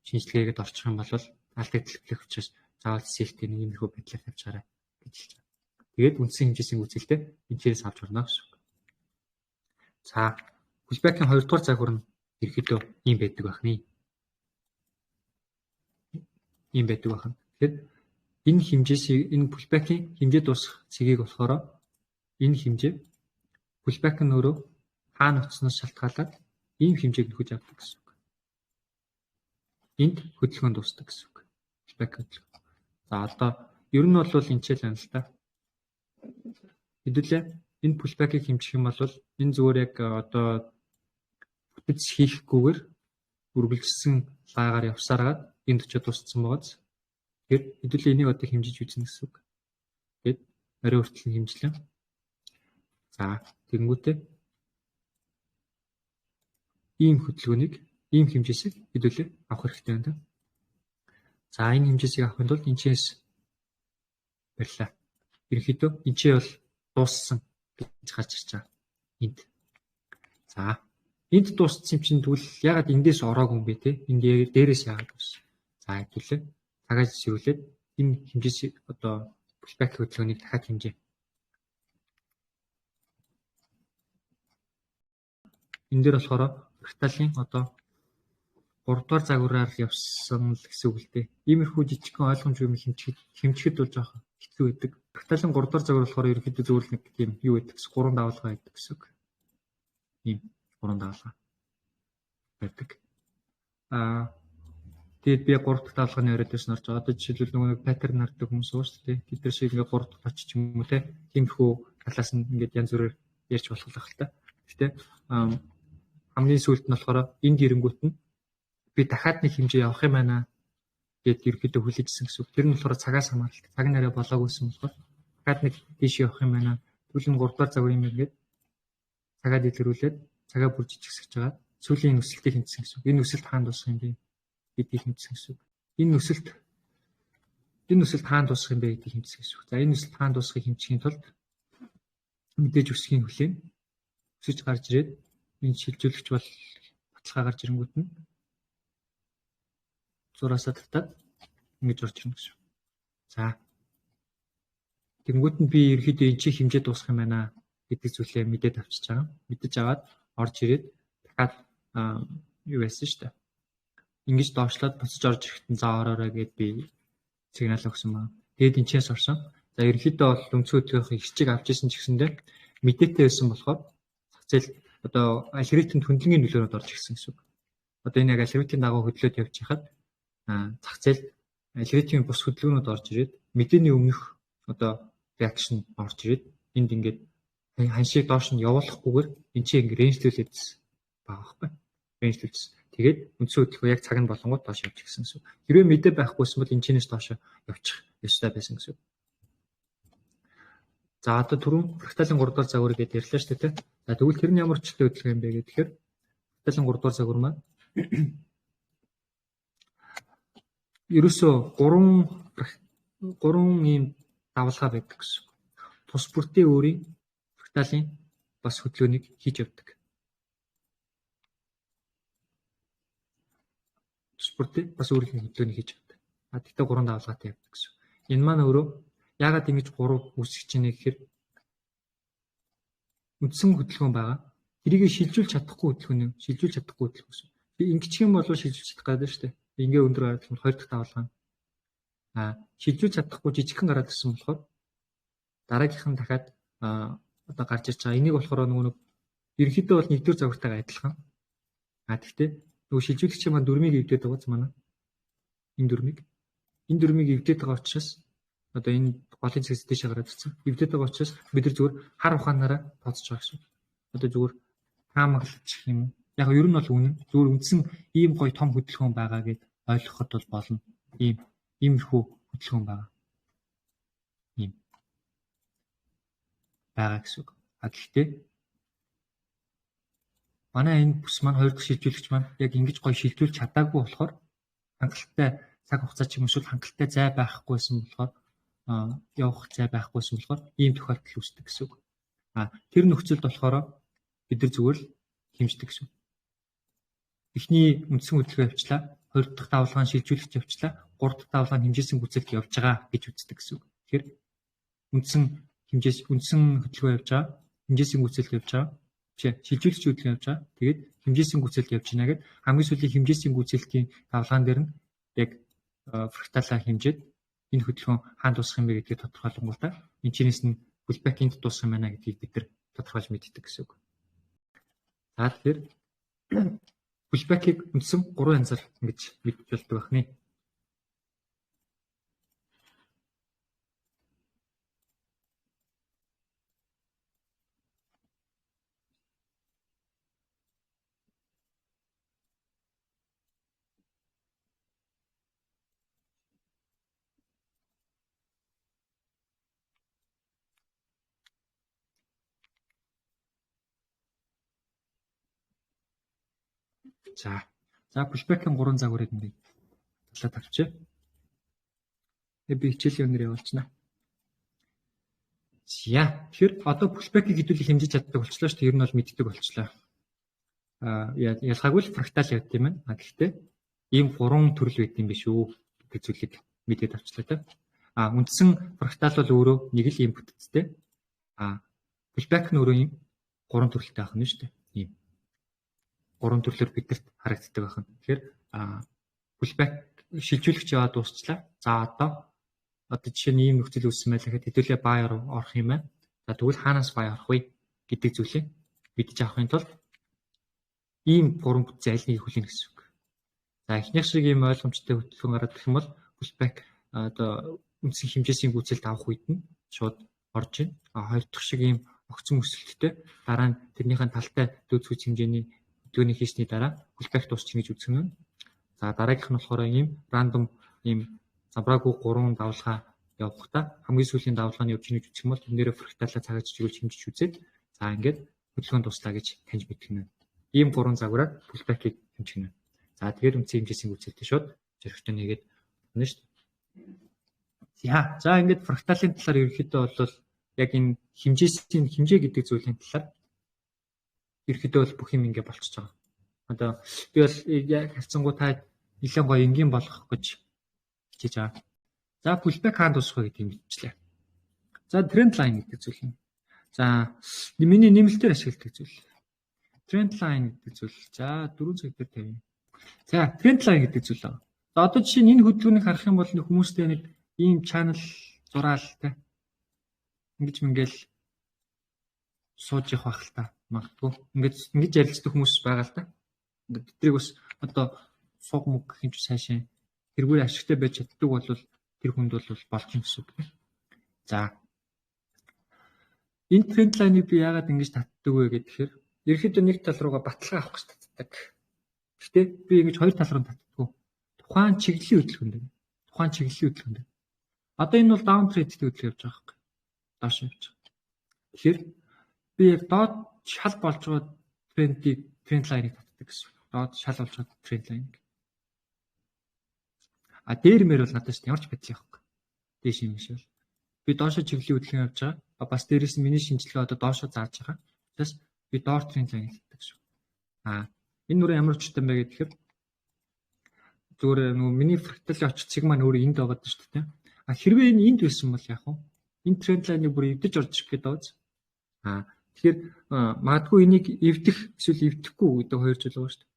шинжилгээгээд орчих юм бол алдагдчих учраас заавал сэлтээ нэг юм ихөө байдлаар тавьчаарай гэж хэлж байгаа. Тэгээд үндсэн хэмжээсийн үзэлтэй энэчээс авч орно гэсэн. За pullback-ийн 2 дугаар загвар нь ерөөдөө ийм байдаг байх нэ. Тэгэхээр энэ хэмжээсийг энэ pullback-ийн хэмжээ дуусах цэгийг болохоор энэ хэмжээ pullback нь өөрөө хаана утснаас шалтгаалаад ийм хэмжээг нөхөж авдаг гэсэн үг. Энд хөдөлгөөн дуусдаг гэсэн үг. Pullback хөдөлгөөн. За одоо ер нь бол энэ ч л байна л та. Хэдүүлээ энэ pullback-ийг хэмжих юм бол энэ зүгээр яг одоо бүтэц хийхгүйгээр үргэлжилсэн лагаар явсараад энд очиод тусцсан байгааз. Тэгэхээр хэдүүлээ энийг одоо хэмжиж үзнэ гэсэн үг. Тэгээд орой хүртэл хэмжлээ. За тэгэнгүүтээ ийм хөдөлгөөнийг ийм хэмжээсийг хэдүүлээ авах хэрэгтэй байна. За энэ хэмжээсийг авахын тулд энэчээс барьлаа. Ерөнхийдөө энэчээ бол дууссан гэж гарч ирж байгаа. Энд. За энд дууссан юм чинь тэгвэл ягаад эндээс ороогүй юм бэ те? Энд дээрээс яагаад дууссан? За хэдүүлээ цагаас сэрүүлээд энэ хэмжээсийг одоо pullback хөдөлгөөнийг дахиад хэмжээ. Энэ дээр болохоор фракталын одоо 3 дугаар загвараар явсан л гэсэн үг л дээ. Иймэрхүү жижигхэн ойлгомжгүй юм хэмжихэд бол жоох хэцүү байдаг. Фракталын 3 дугаар загвар болохоор ерөнхийдөө зөвхөн нэг тийм юу байдаг гэсэн 3 давалгаа байдаг гэсэн үг. Ийм 3 давалгаа байдаг. Тэгээд би 3 дахь давалгааны өрөөдөөс норж байгаа. Одоо жишээлбэл нэг паттерн хардаг хүмүүс уу шүү дээ. Тэд нар шиг ингээ 3 дахь очиж юм уу те. Тиймэрхүү талаас нь ингээд янз бүрээр ярьж болох л та. Гэхдээ хамгийн сүүлд нь болохоор энд ирэнгүүт нь би дахиад нэг хэмжээ явах юм байна гэд ерөөдөө хүлээжсэн гэсэн үг. Тэр нь болохоор цагаас хамааралтай. Цаг нараа болоогүйсэн болохоор дахиад нэг тийш явах юм байна. Тэгвэл 3 дугаар загвар юм ингээд цагаа дэлгэрүүлээд цагаа бүр жижигсэж байгаа. Сүүлийн өсөлтийг хэмжсэн гэсэн үг. Энэ өсөлт хаана дуусах юм бэ гэдгийг хэмжсэн гэсэн үг. Энэ өсөлт хаана дуусах юм бэ гэдгийг хэмжсэн гэсэн үг. За энэ өсөлт хаана дуусахыг хэмжихийн тулд мэдээж өсгийн хүлээн өсөж гарч ирээд энэ шилжүүлэгч бол баталгаа гарч ирэнгүүт нь зураасаа татаад ингэж орж ирнэ гэсэн. За тэгэнгүүт нь би ерөөдөө энэ чинь хэмжээ дуусах юм байна гэдэг зүйлээ мэдээд авчиж байгаа. Мэдэж аваад орж ирээд дахиад юу яасан шүү дээ. Ингэж доошлоод буцаж орж ирэхэд нь за ороорой гэд би сигнал өгсөн байна. Тэгэд энэчээс орсон. За ерөөдөө бол өмцөөдгийнхээ хичээг авч ирсэн ч гэсэндээ мэдээтэй байсан болохоор зах зээл одоо алгоритмд хөндлөнгийн нөлөөнөд орж ирсэн гэсэн үг. Одоо энэ яг алгоритмын дагуу хөдлөөд явж хахад зах зээл алгоритмын бус хөдөлгөөнүүд орж ирээд мэдээний өмнөх одоо реакшн орж ирээд энд ингээд ханшийг доош нь явуулахгүйгээр эн чинь ингээд рейнжлүүлээд байгаа байхгүй. Рейнжлүүлсэн. Тэгээд үндсэн хөдөлгөөн яг цаг нь болонгууд доош явж гисэн гэсэн. Хэрвээ мэдээ байхгүйсэн бол энэ чинээс доош явчих ёстой байсан гэсэн. За одоо түрүүн фракталын 3 дугаар загвар гэдээ ярьлаа шүү дээ. За тэгвэл тэр нь ямар ч хөдөлгөөн юм бэ гэхээр фракталын 3 дугаар загвар маань ерөөсөө 3 гурван ийм давлгаа байдаг гэсэн. Тус бүртээ өөрийн фракталын бас хөдөлгөөнийг хийж явдаг. Тус бүртээ бас өөрийн хөдөлгөөнийг хийж явдаг. Тэгтээ гурван давлгаатай явдаг гэсэн. Энэ маань өөрөө яагаад ингэж гурав үүсгэж байна гэхээр үндсэн хөдөлгөөн байгаа. Тэрийг шилжүүлж чадахгүй хөдөлгөөн гэсэн. Ингэчих юм бол шилжүүлж чадах гэдэг шүү дээ. Ингээ өндөр гараад ирсэн хоёр дахь давлгаа. Шилжүүлж чадахгүй жижигхэн гараад ирсэн болохоор дараагийнх нь дахиад одоо гарч ирж байгаа. Энийг болохоор нөгөө ерөнхийдөө бол нэгдүгээр загвартайгаа адилхан. Тэгтээ нөгөө шилжүүлэгчийн маань дөрмийг эвдээд байгаа ч манай энэ дөрмийг эвдээд байгаа учраас одоо энэ голын цэгц дэше гараад ирсэн. Эвдээд байгаа учраас бид нар зүгээр хар ухаанаараа тооцож байгаа гэсэн. Одоо зүгээр таамаглаж юм. Яг ер нь бол үнэн. Зүгээр үндсэн ийм гоё том хөдөлгөөн байгаа гэд ойлгоход бол болно. Иймэрхүү хөдөлгөөн байгаа. Ийм байгаа гэсэн үг. Гэхдээ манай энэ бүс маань хоёр дахь шилжүүлэгч маань яг ингэж гоё шилжүүлж чадаагүй болохоор хангалттай цаг хугацаа ч юм уу хангалттай зай байхгүйсэн болохоор явах зай байхгүйсэн болохоор ийм тохиолдол үүсдэг гэсэн үг. Тэр нөхцөлд болохоор бид нар зүгээр л хэмждэг гэсэн. Эхний үндсэн хөдөлгөөн явуулчлаа, хоёр дахь давлгаан шилжүүлэгч явуулчлаа, гурав дахь давлгаан хэмжээсэн гүйцэлд явж байгаа гэж үздэг гэсэн үг. Тэгэхээр үндсэн хөдөлгөөн явж байгаа, хэмжээсэн гүйцэлд явж байгаа, шилжүүлэгч хөдөлгөөн явж байгаа. Тэгээд хэмжээсэн гүйцэлд явж байна гэд хамгийн сүүлийн хэмжээсэн гүйцэлтийн давлгаан дээр нь яг фракталаа хэмжээд энэ хөдөлгөөн хаана дуусах юм бэ гэдгийг тодорхойлонгуудаа энэ чинээс нь pullback энд дуусах юм байна гэдгийг бид нар тодорхойлж мэддэг гэсэн үг. Тэгэхээр pullback-ийг үндсэн 3 янзаар ингэж мэдж болдог байна. За pullback-ийн 3 загварыг ингээд талаад авчээ. Би хичээлийн өнөр явуулчихна. Тэгэхээр одоо pullback-ийг хэдүүлэх хэмжиж чаддаг болчихлоо шүү дээ. Ер нь бол мэддэг болчихлоо. Ялгаагүй л фрактал явд юм байна. Гэхдээ ийм 3 төрөл байд юм биш үү гэдэг зүйлийг мэдээд авчлаа те. Үндсэн фрактал бол өөрөө нэг л инпуттэй. Pullback нь өөрөө ийм 3 төрөлтэй байх нь шүү дээ. Ийм 3 төрлөөр бидэрт харагддаг байна. Тэгэхээр pullback шилжүүлэгч яваад дуусчлаа. За одоо жишээ нь ийм нөхцөл үүссэн байлаа гэхэд хэдүүлээ buy орох юм байна. За тэгвэл хаанаас buy орох вэ гэдэг зүйлийг мэдж авахын тулд ийм 3 бүтцийн аль нэгийг хүлээнэ гэсэн үг. За эхнийх шиг ийм ойлгомжтой хөдөлгөөн гараад ирэх юм бол pullback одоо үндсэн хэмжээсийн гүйцэлд авах үед нь шууд орж ийн. Хоёр дахь шиг ийм огцон өсөлттэй дараа нь тэрнийхэн талтай дөөц хүч хэмжээний хөдөлгөөний хийсний дараа pullback дуусчих гэж үзэх нь. За дараагийнх нь болохоор ийм random ийм замбраагүй 3 давлгаа явахдаа хамгийн сүүлийн давлгааны явж ийн гэж үзэх юм бол тэрнээрээ фракталаа цагаач чиглүүлж хэмжиж үзээд за ингээд хөдөлгөөн дуслаа гэж таньж мэдэх нь. Ийм 3 загвараар pullback-ийг хэмжих нь. За тэгэхээр үндсэн хэмжээсийн гүйцэлтэй шууд зөрөгтэй нэгээд байна шүү дээ. За ингээд фракталын талаар ерөнхийдөө бол яг энэ хэмжээ гэдэг зүйлийн талаар ерөнхийдөө бол бүх юм ингэ болчихж байгаа. Одоо би бол яг харьцангуй та нэлээд гоё энгийн болгох гэж хичээж байгаа. За pullback хаана дуусах вэ гэдгийг мэдчихлээ. За trend line гэдэг зүйл юм. За миний нэмэлтээр ашигладаг зүйл. Trend line гэдэг зүйл. За 4 цаг дээр тавина. За trend line гэдэг зүйл байна. За одоо жишээ нь энэ хөдөлгөөнийг харах юм бол хүмүүстэй нэг ийм channel зураалтай ингэж мингээл сууж явах байх л та магадгүй. Ингэж ярилцдаг хүмүүс байгаа л та. Ингээд тэдрийг бас одоо сууг мөг гэх юм чи сайшаа тэргээр ашигтай байж чаддаг бол тэр хүнд бол болж юм гэсэн үг. За энэ тренд лайныг би яагаад ингэж татдаг вэ гэхээр ерөөхдөө нэг тал руугаа баталгаа авах гэж татдаг. Гэхдээ би ингэж хоёр тал руу татдаг. Тухайн чиглэлийн хөдөлгөөнд. Одоо энэ бол даун трендтэй хөдөлгөөн явж байгаа юм. Доош явж байгаа. Тэгэхээр би яг доод шал болж байгаа тренд лайныг татдаг гэсэн. Доод шал болж байгаа тренд лайныг. Дээр мэр бол надад ч ямар ч байдал явахгүй. дээш юм шиг. Би доошо чиглэлийн хөдөлгөөн явж байгаа. Бас дээрээс нь миний шинжилгээ одоо доошо зааж байгаа. Тэгээс би доор трендлайн хэлдэг шүү. Энэ нүрэ ямар учиртай юм бэ гэхээр зүгээр нөгөө миний фракталын очит сигма нь өөрөө энд байгаа шүү дээ. Хэрвээ энэ энд байсан бол яах вэ? Энэ трендлайныг бүр эвдэж орж ирэх гэдэг бааз. Тэгэхээр магадгүй энийг эвдэх эсвэл эвдэхгүй гэдэг хоёр зүйл байгаа шүү дээ.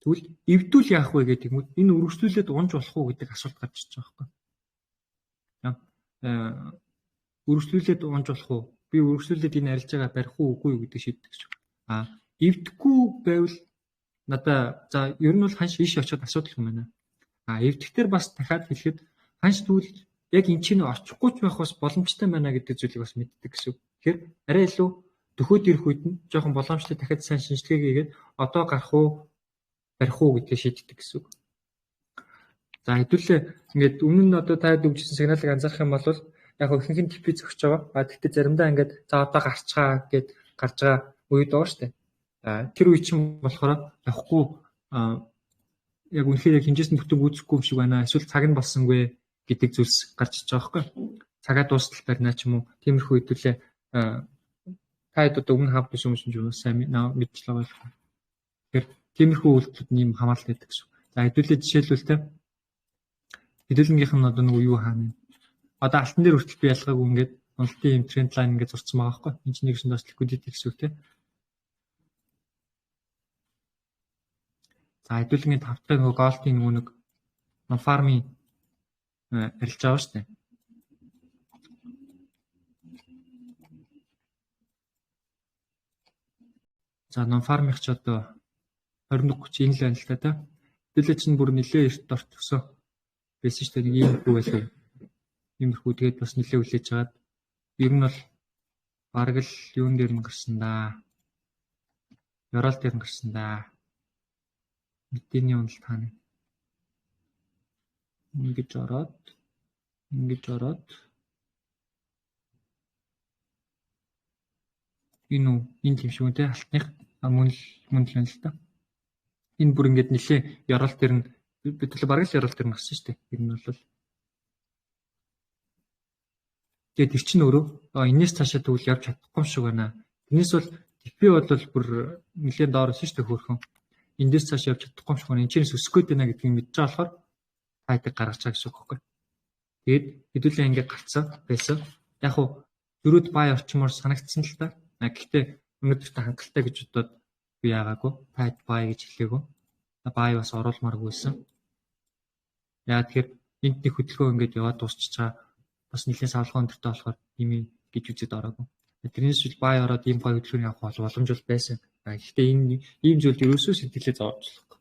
Тэгвэл эвдүүл яах вэ гэдэг юм. Энэ үргэлжлүүлээд унж болох уу гэдэг асуулт гарч ирж байгаа байхгүй. Үргэлжлүүлээд унж болох уу? Би үргэлжлүүлээд энэ арилжаагаа барих уу үгүй юу гэдэг шийддэг шүү. Эвдэхгүй байвал надаа за ер нь бол ханш ийш очиод асуудал юм байна. Эвдэхтэр бас дахиад хэлэхэд ханш тэгвэл яг энэ чинь очихгүй ч байх бас боломжтой байна гэдэг зүйлийг бас мэддэг гэсэн. Тэгэхээр арай илүү дөхөөд ирэх үед нь жоохон боломжтой дахиад сайн шинжилгээ хийгээд одоо гарах уу барих уу гэдгийг шийддэг гэсэн. За хэдүүлээ ингээд өмнө нь одоо таад өгчсэн сигналыг анзаарах юм бол яг ихэнх нь типи зөгч байгаа. Тэгтээ заримдаа ингээд за одоо гарчгаа гэд гарч байгаа үед байгаа шүү дээ. Тэр үе чинь болохоор явахгүй яг үнэхээр яг хинжээсэн бүтэн үүсэхгүй юм шиг байна. Эсвэл цаг нь болсонгүй гэдэг зүйлс гарч иж байгаа байхгүй. Цагаа дуустал барина ч юм уу. Тиймэрхүү хэдүүлээ таад одоо өмнө хавд биш юм шиг юу сайн мэдчихлээ байна. Тэгэхээр тиймэрхүү үйлдэлүүд нэм хамаалт байдаг гэсэн. За хэдүүлээ жишээлбэл те хэдүүлгийнх нь одоо нэг юу хаана. Одоо алтан дээр хүртэл би ялгаагүй ингээд уналтын юм тренд лайн ингээд зурцсан байгаа байхгүй. Энд чинь нэгсэн бас ликвидити гэсэн үг те. За хэдүүлгийн 5 дахь нөгөө голдын нөгөө нэг фармын арилж байгаа шүү дээ. За фармынх ч одоо 21-30 энэ л байна л та. Хэдүүлээ чинь бүр нэлээ эрт орт өсөө байсан шүү дээ. Нэг юм хүү байлаа. Иймэрхүү тэгээд бас нэлээ хүлээж агаад ер нь бол бараг л юун дээр нь гарсан да. Ёроол дээр нь гарсан да. Мэдээний уналт хаана. Ингэж ороод энэ тийм шиг үнтэй алтных мөн л байна л та. Энэ бүр ингэж нэлээ ёроол дээр нь бидлээ бараг л ёроол дээр нь гарсан шүү дээ. Ер нь бол тэгээд тэр чинь өөрөө энэс цаашаа тэгвэл явж чадахгүй юм шиг байна. Тэрнээс бол типи бол бүр нэлээд доороос шүү дээ хөөрхөн. Эндээс цааш явж чадахгүй юм шиг байна. Энд чинь өсөх гээд байна гэдгийг мэдж байгаа болохоор тайдаг гаргаж байгаа гэсэн үг байхгүй. Тэгээд хэдүүлээ ингэ гарцсан байсан. Яг хуу дөрөд бай орчмоор санагдсан л та. Гэхдээ өнөөдөртөө хангалттай гэж бодоод би яагаагүй. Тайд бай гэж хэлээгөө. Бай бас оруулмааргүйсэн. Яа тэгэхээр энд нэг хөдөлгөөн ингэж яваад дуусчих чаа. Бас нэлээд савлгаа өндөртэй болохоор ийм гэж үзээд ороогүй. Тэрнээс л бай ороод ийм гой хөдөлгөөн явах боломж бол байсан. Гэхдээ энэ ийм зүйлд ерөөсөө сэтгэлээ зовжлох.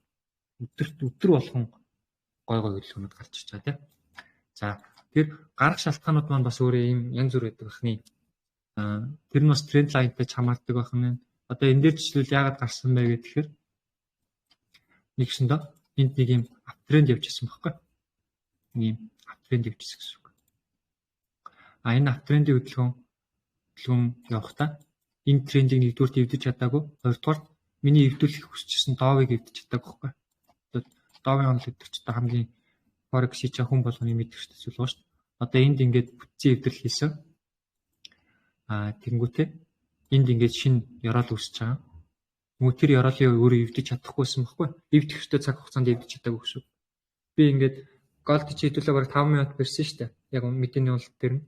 Өдөр болгон гой хөдөлгөөнөд гарч ич байгаа тийм. За тэр гарах шалтгаанууд маань бас өөрөө ийм янз бүр байдаг бахны. Тэр нь бас тренд лайнтай хамаардаг бахны. Одоо энэ дээр жишээл яагаад гарсан бэ гэхээр нэгсэндээ энд нэг ийм аптренд явж ирсэн байхгүй. Ийм аптренд явж ирсэн гэсэн үг. Энэ аптрендийн хөдөлгөөн явахдаа энэ трендийг нэгдүгürt эвдэж чадаагүй, хоёрдугаар миний эвдүүлэх хүсчихсэн доовыг эвдэж чадаагүй байхгүй. Одоо доовын онол гэдэг чинь хамгийн форекс хийж хүн болгоны мэдэрч зүйл байна шүү дээ. Одоо энд ингээд бүтцийн эвдэл хийсэн. Тэнгүүтээ энд ингээд шинэ ёроол үүсэж байгаа. Тэгмээ тэр ёроолыг өөрөө эвдэж чадахгүйсэн байхгүй. Эвдэх хөстө цаг хугацаанд эвдэж чадаагүй гэсэн. Би ингээд голд чи хэдүүлээ бараг 5 минут барьсан шүү дээ. Яг мэдээний онол дээр нь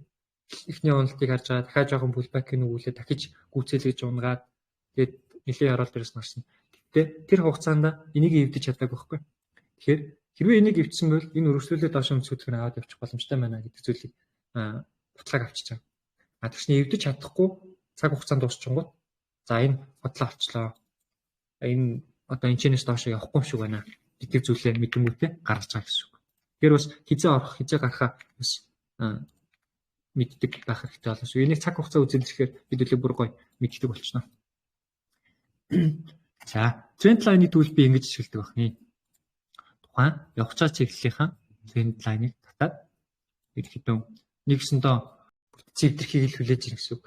эхний уналтыг харж байгаа дахиад жоохон pullback-ийг нүгүүлээ дахиж гүйцэлгэж унгаад тэгээд нэлээд орол дээрээс нарсан. Гэтэ тэр хугацаанд энийг эвдэж чадаагүй байхгүй. Тэгэхээр хэрвээ энийг эвдсэн бол энэ өргөжлөлөө доош өмсөдгөр аваад явчих боломжтой байна гэдэг зүйлийг батлааг авчиж байгаа. Тэгшний эвдэж чадахгүй цаг хугацаанд дуусчихгонгууд за энэ бодлоо авчлаа. Энэ одоо энэчнээс доош явахгүй юм шиг байна гэдэг зүйлээ мэдэнгүүтээ гаргаж байгаа гэсэн үг. Тэгэхээр бас хизээ орох хизээ гарахаа бас мэддэг байх хэрэгтэй болно шүү. Энийг цаг хугацаа үзээд ирэхээр хэдүүлээ бүр гоё мэддэг болчихно. За, тренд лайны төлөв би ингэж хэлдэг байна. Тухайн явж байгаа чиглэлийнхаа тренд лайныг татаад ерөнхийдөө нэгсэндээ цэвэрхийг л хүлээж ирэх гэсэн үг.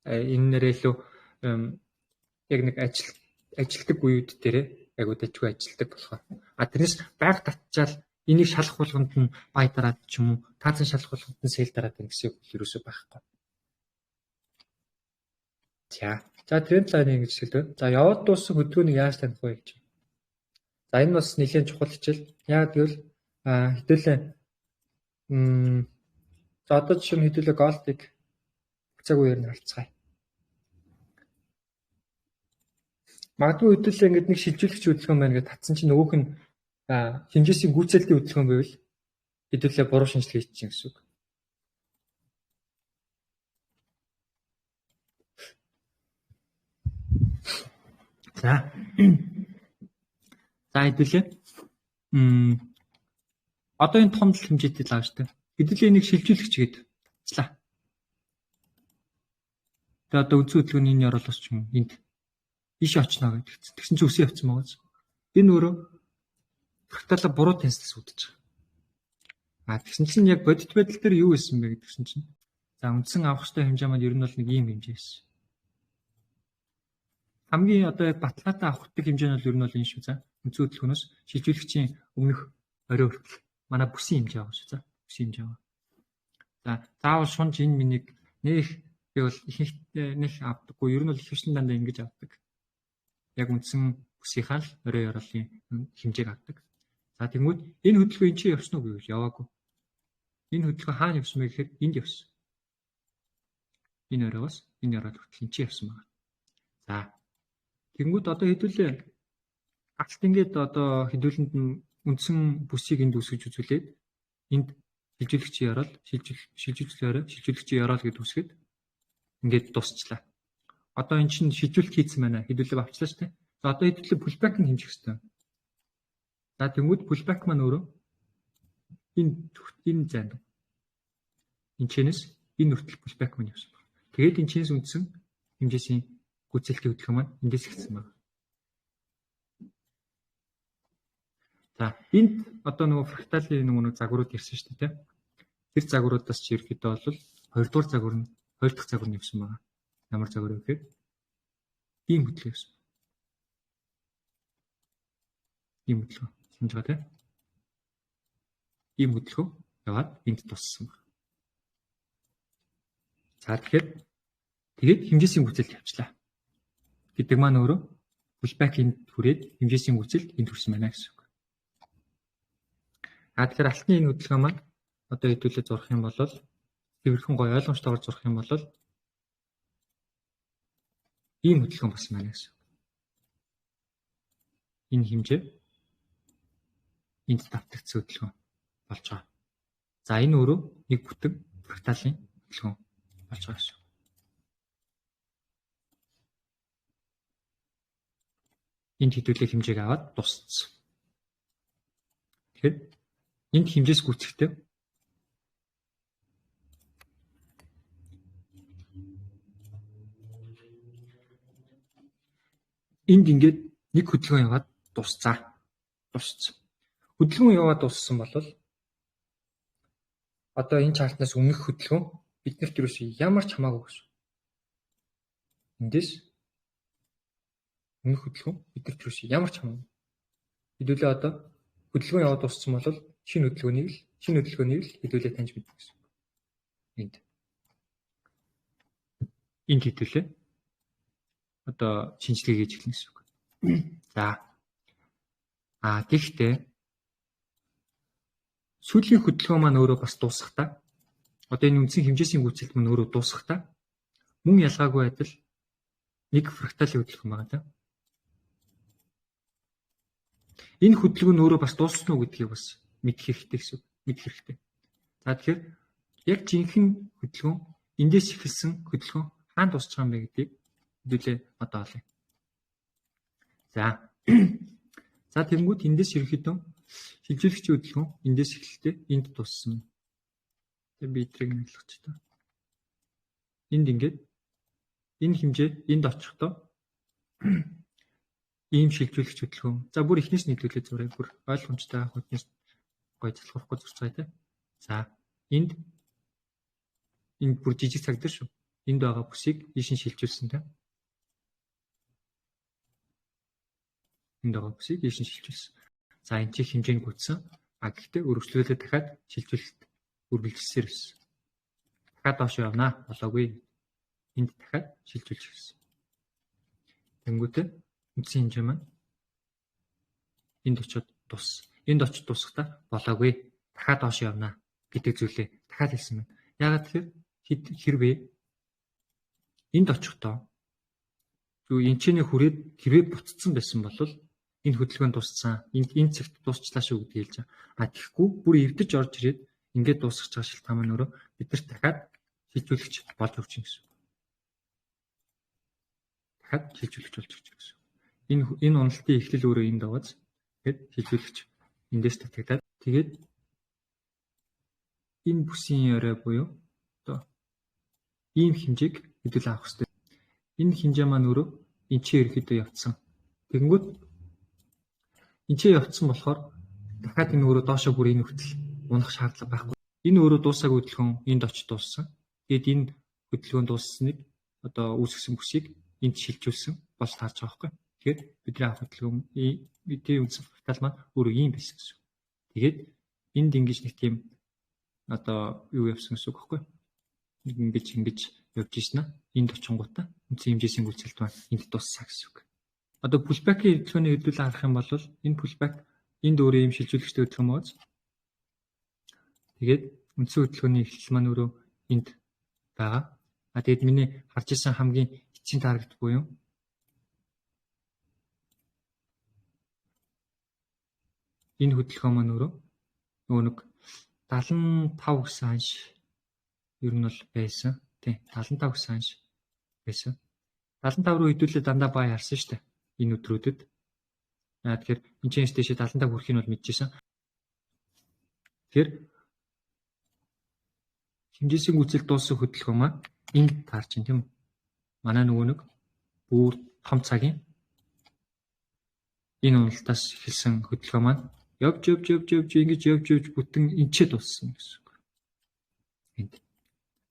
Энэ нэрээ илүү яг нэг ажилтдаг үед дээрээ яг удажгүй ажилтдаг болохоор. Тэрнээс байг татчаал энийг шалах болгонд нь бай дараад ч юм уу, таацан шалах болгонд нь сэл дараад байна гэсэн үг ерөөсөө байхгүй. За тренд лайныг ингэж хэлдэг. За яваад дууссан хөдөлгөөнийг яаж таних вэ гэж. За энэ бас нэлээд чухал хичээл. Яагаад гэвэл хэдүүлээ за одоо жишээ нь хэдүүлээ голдыг цаг үеэр нь харцгаая. Магадгүй хэдүүлээ ингэж нэг шилжүүлэгч хөдөлгөөн байна гэж татсан чинь нөгөөх нь хэмжээсийн гүйцэлтийн хөдөлгөөн байвал хэдүүлээ буруу шинжилгээ хийчих гэсэн үг. За хэдүүлээ одоо энэ том хэмжээтэй л аавчтай. Хэдүүлээ энийг шилжүүлэгч гэдэг батлаа. Тэгээ одоо үндсэн хөдөлгөөний энэ оруулалт ч юм энд ийш очно гэдэг. Тэгсэн чинь үсэн явцсан байгаа. Энэ өөрөө фракталаа буруу тенслээс үүдэж байгаа. Тэгсэн чинь яг бодит байдал дээр юу байсан бэ гэдгсэн чинь. За үндсэн авах ёстой хэмжээ маань ер нь бол нэг ийм хэмжээ байсан. Хамгийн одоо яг баталгаатай авахдаг хэмжээ нь бол ер нь бол энэ шүү. За үндсэн хөдөлгөөнөөс шилжүүлэгчийн өмнөх орой хүртэл манай бүсийн хэмжээ байгаа шүү. За бүсийн хэмжээ байгаа. За заавал шунж энэ минийг нэх би бол ихэнхдээ нэх авдаггүй. Ер нь бол ихвчлэн дандаа ингэж авдаг. Яг үндсэн бүсийнхаа л орой оруулын хэмжээг авдаг. За тэгмүүд энэ хөдөлгөөн энэ чинь явсан уу гэвэл яваагүй. Энэ хөдөлгөөн хаана явсан бэ гэхээр энд явсан. Энэ оройгоос энэ оройд хүртэл энэ чинь явсан байна. За тэгмүүд одоо хэдүүлээ агт ингээд одоо хэдүүлэнд нь үндсэн бүсийг энд үсгэж үзүүлээд энд шилжүүлэгчийн орол шилжүүлэгчийн орол гэдээ үсгээд ингээд дуусчлаа. Одоо эн чинь шилжүүлэлт хийсэн байна. Хэдүүлээ авчлаа шүү дээ. За одоо хэдүүлээ pullback нь хэмжих хэрэгтэй. За тэгмүүд pullback маань өөрөө энэ зайд. Энэчнээс энэ хүртэл pullback маань явсан байна. Тэгээд энэчнээс үндсэн хэмжээсийн гүйцэлтийн хөдөлгөөн маань эндээс ихсэн байна. За энд одоо нөгөө фракталын нөгөө загварууд ирсэн шүү дээ. Тэр загваруудаас чи ерөөхдөө бол 2 дахь загвар нь явсан байна. Ямар загвар вэ гэхээр ийм хөдөлгөөн явсан. Ийм хөдөлгөөн санаж байгаа тийм. Ийм хөдөлгөөн яваад энд туссан байна. За тэгээд хэмжээсийн гүйцэлд явчлаа. Гэдэг маань өөрөө pullback энд хүрээд хэмжээсийн гүйцэлд энд хүрсэн байна гэсэн үг. Тэгэхээр алтны энэ хөдөлгөөн маань одоо хэдүүлээ зурх юм бол тэрхэн гой ойлгомжтойгоор зурх юм бол ийм хөдөлгөөн болсон байна гэсэн. Энэ хэмжээ энд давтагдсан хөдөлгөөн болж байгаа. За энэ өөрөө нэг бүтэн фракталын хөдөлгөөн болж байгаа гэсэн. Энд хэдүүлээ хэмжээг аваад дууссан. Тэгэхээр энд хэмжээс гүйцэхдээ энд ингээд нэг хөдөлгөөн яваад дууссан. Хөдөлгөөн яваад дууссан бол одоо энэ чартнаас өмнөх хөдөлгөөн биднэрт юусэн ямар ч хамаагүй гэсэн. Эндээс өмнөх хөдөлгөөн биднэрт юусэн ямар ч хамаагүй. Хэдүүлээ одоо хөдөлгөөн яваад дууссан бол шинэ хөдөлгөөнийг л хэдүүлээ таньж мэднэ гэсэн. Энд хэдүүлээ одоо шинжилгээ хийж эхэлнэ гэсэн үг. За. Гэхдээ сүүлийн хөдөлгөөн маань өөрөө бас дуусахдаа одоо энэ үндсэн хэмжээсийн гүйцэлт маань өөрөө дуусахдаа мөн ялгаагүй адил нэг фракталын хөдөлгөөн байгаа тийм. Энэ хөдөлгөөн өөрөө бас дууссан уу гэдгийг бас мэдэх хэрэгтэй гэсэн үг. Мэдэх хэрэгтэй. За тэгэхээр яг жинхэнэ хөдөлгөөн эндээс эхэлсэн хөдөлгөөн хаана дуусах юм бэ гэдгийг хэдүүлээ одоо олъё. За тэгмүүд эндээс ерөнхийдөө шилжүүлэгчийн хөдөлгөөн эндээс эхэлхдээ энд дууссан. Тэгээ би эдрийг нэглэж та. Энд ингээд энэ хэмжээ энд очихдоо ийм шилжүүлэгч хөдөлгөөн. За бүр эхнээс нь хэлүүлээ зураг бүр ойлгомжтой хүнээс гой залхахгүй зурцгаая те. За энд бүр жижиг цаг дээр шүү. Энд байгаа бүсийг ийш нь шилжүүлсэн те. Энд байгаа бүсийг ийш нь шилжүүлсэн. За энэ чинь хэмжээнд гүйтсэн. Гэхдээ өргөжлүүлээд дахиад шилжүүлэлт үргэлжилсээр байсан. Дахиад доош явнаа. Болоогүй. Энд дахиад шилжүүлж ирсэн. Тэнгүүтээ үндсэн хэмжээ маань энд очиод тус. Энд очиж тусахдаа болоогүй. Дахиад доош явнаа гэдэг зүйлээ дахиад хэлсэн байна. Яагаад тэгэхээр хэрвээ энд очихдоо энэчний хүрээд хэрвээ буцсан байсан бол энэ хөдөлгөөнд тусцсан. Энэ цагт дуусчлаа шүү гэдгийг хэлж байгаа. Тэгэхгүй бүр эвдэж орж ирээд ингээд дуусгаж байгаа шалтгаан маань өөрөө биднэрт дахиад шилжүүлэгч болж өгч юм гэсэн. Дахиад шилжүүлэгч болж өгч гэсэн. Энэ уналтын эхлэл өөрөө энд аваад тэгээд шилжүүлэгч эндээс татагдаад тэгээд энэ бүсийн яриа буюу одоо ийм хэмжээг хэдүүл авах хэрэгтэй. Энэ хэмжээ маань өөрөө энэ чинь ерөөдөө явцсан. Тэгэнгүүт энэ чинь явцсан болохоор дахиад энэ өөрөө доошоо бүр энэ хөтөл унах шаардлага байхгүй. Энэ өөрөө дуусаагүй хөдөлгөөн энд очиж дууссан. Тэгэд энэ хөдөлгөөн дууссныг одоо үүсгэсэн бүсийг энд шилжүүлсэн болж таарч байгаа байхгүй. Тэгэхээр бидний авах хөдөлгөөн бидний үндсэн фрактал маань өөрөө ийм байсан гэсэн. Тэгээд энд ингэж нэг тийм одоо юу явсан гэсэн үг байхгүй. Ингэж явж ийсэн аа. Энд очингуудаа үндсэн хэмжээсийн гүйцэлд маань энд дууссан гэсэн үг. Одоо pullback-ийн хөдөлгөөний хэдүүлээ харах юм бол энэ pullback энд өөрөө ийм шилжүүлэгчтэй хөдөлгөөн мөөз. Тэгээд үндсэн хөдөлгөөний эхлэл маань өөрөө энд байгаа. Тэгээд миний харж исэн хамгийн эцсийн таргет буюу энэ хөдөлгөөн маань өөрөө нөгөө нэг 75 гэсэн ханш ер нь бол байсан. Тийм 75 гэсэн ханш байсан. 75 руу хэдүүлээ дандаа бай харсан шүү дээ. Энэ өдрүүдэд. Тэгэхээр энэ ч дэшээ 75 хүрэхийг бол мэдчихсэн. Тэгэхээр хэмжээсийн гүйцэлд дууссан хөдөлгөөн маань энд таарч байна тийм үү? Манай нөгөө нэг бүр том цагийн энэ уналтаас эхэлсэн хөдөлгөөн маань явж ингэж явж бүтэн энчээ дууссан гэсэн үг. Энд.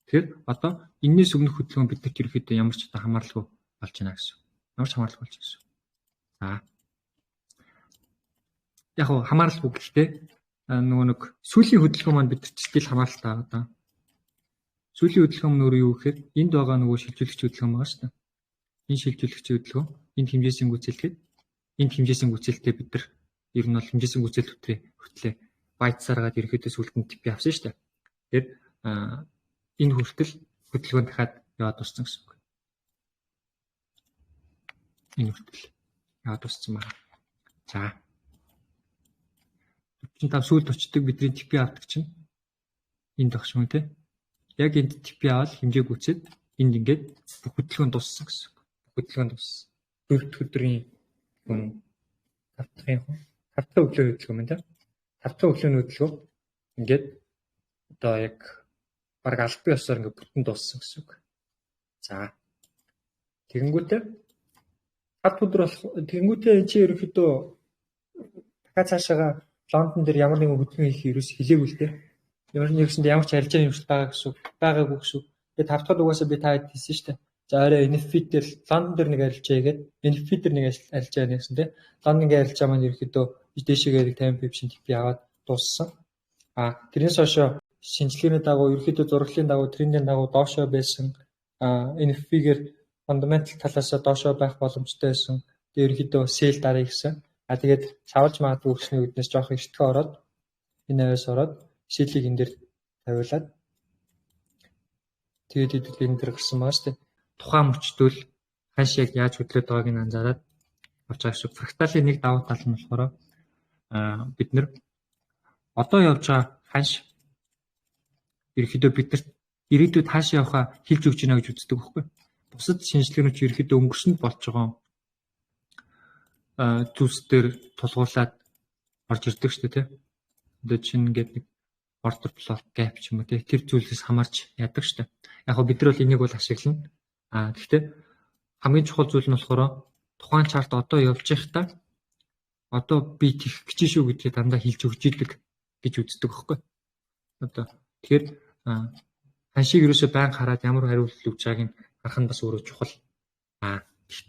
Тэгэхээр одоо энэс өмнөх хөдөлгөөн биднэрт ерөөхдөө ямар ч одоо хамааралгүй болж байна гэсэн. Ямар ч хамааралгүй болж гэсэн. За. Яг хоо хамааралгүй гэхдээ нөгөө нэг сүүлийн хөдөлгөөн маань биднэрт стил хамааралтай байгаа даа. Сүүлийн хөдөлгөөн нь өөрөө юу гэхээр энд байгаа нөгөө шилжүүлэгч хөдөлгөөн байгаа шүү дээ. Энэ шилжүүлэгч хөдөлгөөн энд хэмжээсийн гүйцэлгээд энд хэмжээсийн гүйцэлдээ бид нар ер нь бол хэмжээсийн гүйцэл хөтлөө байцсараад ерөөхдөө сүлдэнд тип авсан шүү дээ. Тэгэхээр энэ хүртэл хөдөлгөөн дахиад яваад туссан гэсэн үг. Энэ хүртэл яваад туссан байна. За. 45 сүүлд очдог бидний тип авдаг чинь энд багш юм те. Яг энд тип аваад хэмжээ гүйцэд энд ингээд хөдөлгөөн дууссан гэсэн үг. Хөдөлгөөн дууссан. 4 дахь өдрийн хүн 5 дахь өглөө хөдөлгөөн байна те. 5 дахь өглөөний хөдөлгөөн ингээд одоо яг баг албан ёсоор ингээд бүтэн дууссан гэсэн үг. За. Тэгэнгүүтээ 5 өдөр болох тэгэнгүүтээ чи ерөөхдөө дахиад цаашаага Лондон дээр ямар нэгэн хөдөлгөөн хийх ерөөс хэлээгүй л те. Ямар нэгсэнд ямар ч арилжааны юмшил байгаа гэсэн үг. Байгаагүй гэсэн үг. Тэгээд 5 дахь угаасаа би таад хэлсэн шүү дээ. За орой NFP дээр Лондон дээр нэг арилжаа хийгээд NFP дээр нэг арилжаа нэгсэн те. Лондонгийн арилжаа маань ерөөхдөө дэшегээр 50 пипшин тип аваад дууссан. Тэрнээс хойш шинжилгээний дагуу ерөөхдөө зураглалын дагуу трендийн дагуу доошоо байсан NFP-гээр фундаментал талаас доошоо байх боломжтой байсан. Тэгээд ерөөхдөө сел дарыг гэсэн. Тэгээд савлж магадгүй өсний үднээс жоох эртгээ ороод энэ аваас ороод шилийг энэ дээр тавиулаад тэгээд хэдүүлээ энэ дээр гарсан байгаа шүү дээ. Тухайн мөчтөл ханш яг яаж хөдлөд байгааг нь анзаараад авч байгаа шүү. Фракталын нэг давуу тал нь болохоор бид нар одоо явж байгаа ханш ерөөхдөө бидэрт ирээдүйд хаашаа явахаа хэлж өгч гинэ гэж үздэг байхгүй. Бусад шинжилгээнүүд ерөөхдөө өнгөрсөнд болж байгаа зүйлс дээр тулгуурлаад орж ирдэг шүү дээ, тийм. Одоо чинь ингээд нэг order block gap ч юм уу, тэр зүйлээс хамаарч яадаг шүү дээ. Яг гоо бид нар бол энийг бол ашиглана. Гэхдээ хамгийн чухал зүйл нь болохоор тухайн чарт одоо явж байхдаа одоо би тийх гэж шүү гэдгийг дандаа хэлж өгч идэг гэж үздэг байхгүй. Одоо тэгэхээр ханшиг ерөөсөө байн хараад ямар хариулт өгч байгааг нь харах нь бас өөрөө чухал.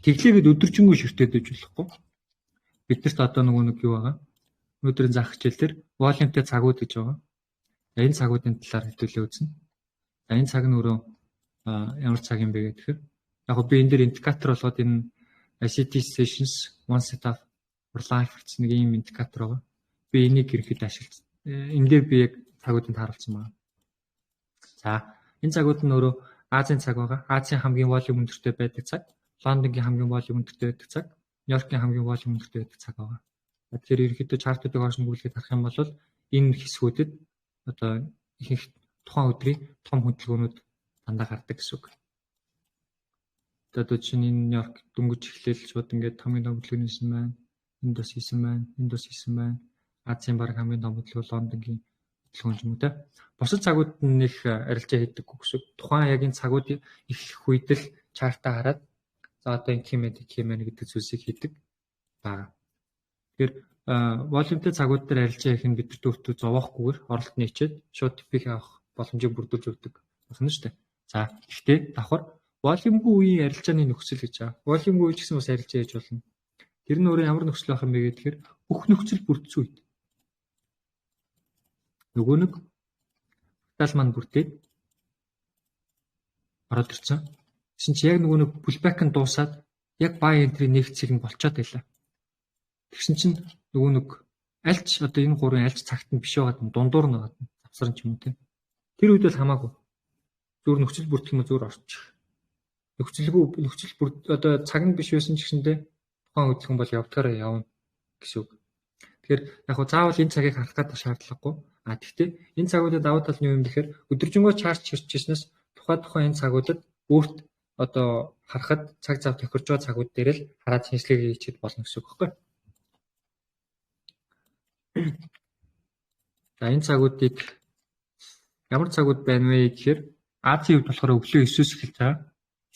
Тэглээгээд өдөржингөө шүртээд өгч болохгүй. Биднэрт одоо нөгөө нэг юу байгаа? өнөөдрийн зах хичээл дээр волюмтэй цагууд гэж байгаа. Энэ цагуудын талаар хэвтүүлээ үзнэ. Энэ цаг нь өөрөө ямар цаг юм бэ гэхээр яг би энэ дээр индикатор болгоод энэ ICT sessions one setup for life гэсэн нэг ийм индикатор байгаа. Би энийг ирэхэд ашиглаж энэ дээр би яг цагуудыг тааруулсан байна. За энэ цагууд нь өөрөө Азийн цаг байгаа. Азийн хамгийн волюм өндөртэй байдаг цаг, Лондонгийн хамгийн волюм өндөртэй байдаг цаг, Нью-Йоркийн хамгийн волюм өндөртэй байдаг цаг байгаа. Тэгэхээр ерөнхийдөө чартуудыг хоош нүглгээд харах юм бол энэ хэсгүүдэд одоо их тухайн өдрийн том хөдөлгөөнүүд дандаа гардаг гэсэн үг. Одоо чинь энэ Нью-Йорк дөнгөж эхлээл шууд ингээд хамгийн том хөдөлгөөн хийсэн байна. Энд бас хийсэн байна. Энд бас хийсэн байна. Азийн баг хамгийн том хөдөлгөөн Лондонгийн хөдөлгөөн юм уу те. Бусад цагууд нэг арилжаа хийдэггүй гэсэн. Тухайн яг энэ цагуудыг эхлэх үед л чартаа хараад за одоо энэ хэмээн гэдэг зүйлсийг хийдэг баа. Тэгэхээр волюмтэй цагууд дээр арилжаа хийх нь бид өөртөө зовоохгүйгээр оролт нийчээд шууд типик авах боломжийг бүрдүүлж өгдөг болно шүү дээ. За гэхдээ давхар волюмгүй үеийн арилжааны нөхцөл гэж байгаа. Волюмгүй үе ч гэсэн бас арилжаа хийж болно. Тэр нь өөрөө ямар нөхцөл байх юм бэ гэхээр бүх нөхцөл бүрдсэн үед нөгөө нэг фактал маань бүрдээд ороод ирсэн. Тэгсэн чи яг нөгөө нэг pullback нь дуусаад яг buy entry нэгцэг нь болцоод байлаа. Тэгсэн чинь нөгөө нэг альч одоо энэ гурван альч цагт нь биш байгаад дундуур нь байгаа завсар юм ч юм уу те. Тэр үед бол хамаагүй. Зүгээр нөхцөл бүрдэх юм зүгээр орчих. Нөхцөл бүрд одоо цаг нь биш байсан ч гэсэндээ тухайн хөдөлгөөн бол явдгаараа явна гэсэн үг. Тэгэхээр яг хөө заавал энэ цагийг харах гэдэг шаардлагагүй. Тэгвэл энэ цагуудад давуу тал нь юу юм бэхээр өдөржингөө чарт хийчихснээс тухайн энэ цагуудад өөрт одоо харахад цаг зав тохирч байгаа цагууд дээр л хараад шинжилгээ хийчихэд болно гэсэн үг байхгүй. За энэ цагуудыг ямар цагууд байна вэ гэхээр Азийн хувьд болохоор өглөө 9-өөс эхэлж байгаа.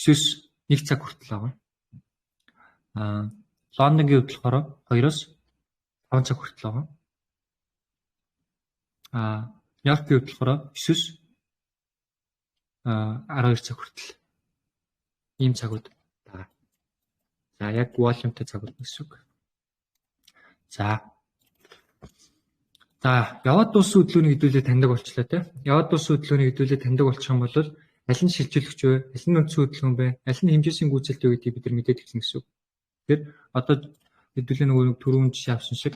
9-өөс 1 цаг хүртэл байгаа. Лондонгийн хувьд болохоор 2-оос 5 цаг хүртэл байгаа. Нью-Йоркийн хувьд болохоор 9-өөс 12 цаг хүртэл ийм цагууд байгаа. За яг волюмтэй цагууд гэсэн үг. За яваад дууссан хөдөлгөөнийг хэдүүлээ таньдаг болчлаа тийм. Яваад дууссан хөдөлгөөнийг хэдүүлээ таньдаг болчих юм бол аль нь шилжүүлэгч вэ? Аль нь үндсэн хөдөлгөөн бэ? Аль нь хэмжээсийн гүйцэлтэй вэ гэдгийг бид нар мэдээд эхэлнэ гэсэн үг. Тэгэхээр одоо хэдүүлээ нөгөө түрүүн жишээ авсан шиг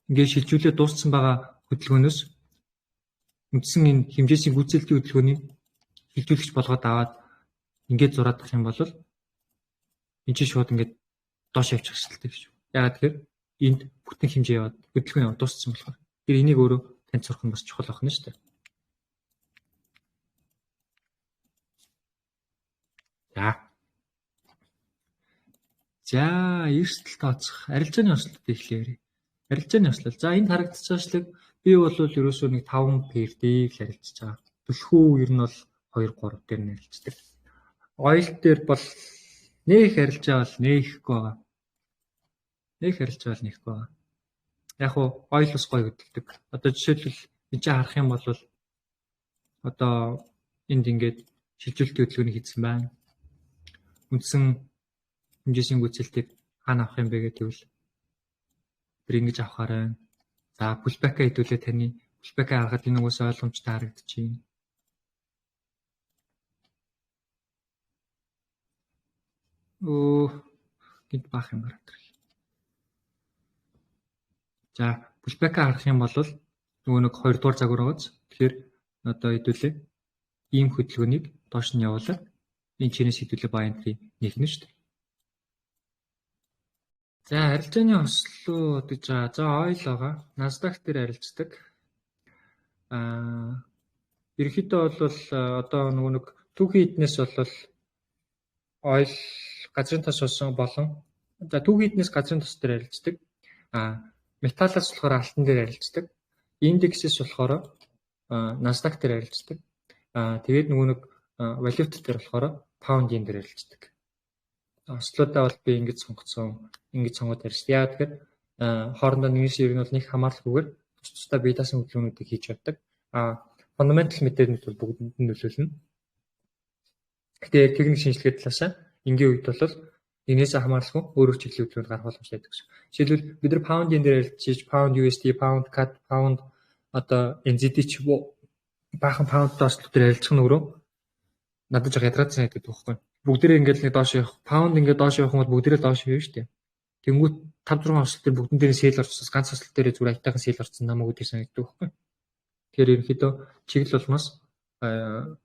ингээд шилжүүлээ дууссан байгаа хөдөлгөөнөөс үндсэн энэ хэмжээсийн гүйцэлтийн хөдөлгөөнийг шилжүүлэгч болгоод аваад ингээд зураадах юм бол энэ чинь шууд ингээд доош явчих шилтэй гэж. Яагаад тэгэхээр энд бүтэн хэмжээ яваад хөдөлгөөн яваад дууссан болохоор тэр энийг өөрөө танд сурах нь бас чухал байна шүү дээ. За эрсдэл тооцох арилжааны ослолт эхлэе. Арилжааны ослол. За энд харагдчихсан би бол ерөөсөө нэг 5 пэрдийг л арилжиж байгаа. Түлхүү ер нь бол 2 3 дээр нь арилждаг. Ойл дээр бол нэх арилжаа бол нэхгүй байгаа. Нэх арилжаа бол нэхгүй байгаа. Яг уу ойл ус гоё хөдөлдөг. Одоо жишээлбэл энэ харах юм бол одоо энд ингээд шилжүүлэлтийн хөдөлгөөнийг хийсэн байна. Үндсэн хэмжээсийн гүйцэлтийг хаана авах юм бэ гэвэл тэр ингэж авахаарай. За pullback-а хэдүүлээ таны pullback-а харахад энэ угсаа ойлгомжтой харагдчихээн. Гинт баах юм гараад ирлээ. За pullback-а харах юм бол нөгөө нэг 2 дугаар загвар байгааз. Тэгэхээр одоо хэдүүлээ ийм хөдөлгөөнийг доош нь явуулаад энэ чинээс хэдүүлээ buy entry нэхнэ шүү дээ. За арилжааны ослоо гэж байгаа. За ойл байгаа. Nasdaq дээр арилждаг. Ерөнхийдөө бол одоо нөгөө нэг түүхийн эднээс бол ойл газрын тос болсон болон за түүхийн эднээс газрын тос дээр арилждаг. Металлаас болохоор алтан дээр арилждаг. Индексээс болохоор Nasdaq дээр арилждаг. Тэгээд нөгөө нэг валют дээр болохоор паундын дээр арилждаг. Ослуудаа бол би ингэж сонгоцсон. Ингэж сонгоод арилждаг. Яагаад тэгэхээр хоорондоо нэгнээс ер нь бол нэг хамааралгүйгээр тусдаа бие даасан хөдөлгөөнүүдийг хийж явдаг. Фундаментал мэдээлэлд бол бүгдэнд нь нөлөөлнө. Гэтэ техник шинжилгээ талаасаа энгийн үед бол Энээс хамааралгүй өөрөөр чиглэлүүд гарах боломжтой гэдэг шүү. Жишээлбэл бид нар pound-ын дээр ярьж pound USD, pound CAD, pound одоо NZD ч баахан pound-тай ослоо дээр ярилцах нь өөрөө надад жоо ядраадсан гэдэг байхгүй. Бүгдээрээ ингээд нэг доош явах, pound ингээд доош явах юм бол бүгдээрээ доош явна шүү дээ. Тэнгүүт 5-6 ослол дээр бүгдэн дээр сэл орчихсон, ганц ослол дээр зүгээр айтайхан сэл орчихсон намайг үдээ санагддаг байхгүй. Тэгэхээр ерөнхийдөө чиглэл болгоноос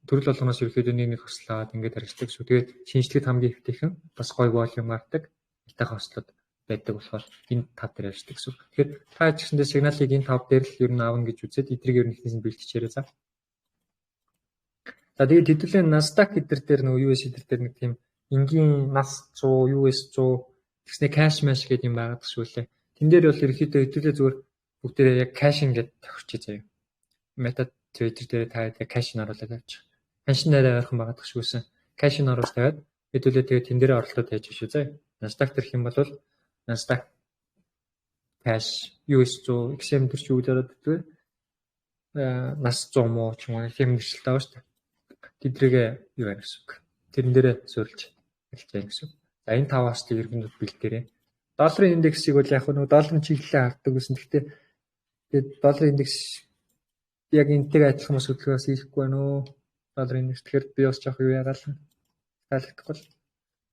төрөл болгоноос ерөнхийдөө нэг хослоод ингээд харагддаг шүү. Тэгээд шинжлэхэд хамгийн ихтэйхэн бас гоё волюм гардаг, айтайхан ослоод байдаг болохоор энэ тав дээр ярьдаг шүү. Тэгэхээр та ч гэсэндээ сигналыг энэ тав дээр л ер нь аавна гэж үзээд эдрийг ер нь ихнээс нь бэлтчихээрэй за. За тэгээд хэдүүлээ Nasdaq эдэр дээр нөгөө US эдэр дээр нэг тийм энгийн нас 100, US 100 тэгснэ cash mash гэдэг юм байгаад шүү лээ. Тэн дээр бол ерөнхийдөө хэдүүлээ зүгээр бүгдээрээ яг cash ингээд тохирчээ заяа. Meta Twitter дээр та яг cash ин оруулаад авчих. Cash нэрээ ойрхон байгаад шүүсэн. Cash ин оруулаад тавиад хэдүүлээ тэгээд тэн дээр орлоод хайж шүү заяа. Nasdaq дэрх юм бол Nasdaq cash US 100 XM төр ч юу гэдэг вэ? Нас 100 муу ч юм уу тийм нэршилтэй байгаа шүү дээ. Тэдрийгээ юу байна гэсэн үг. Тэрэн дээрээ суурилж хэлж байна гэсэн. За энэ таваас л ерөнхийдөө бэлдээрээ. Долларын индексийг бол яг нөгөө долларын чиглэлээ харддаг гэсэн. Тэгээд долларын индекс яг энэтэй адилхан бас хөдөлгөөс хийхгүй байна уу? Долларын индекс тэгэхээр би бас жоох юу яагаад л таалагдахгүй л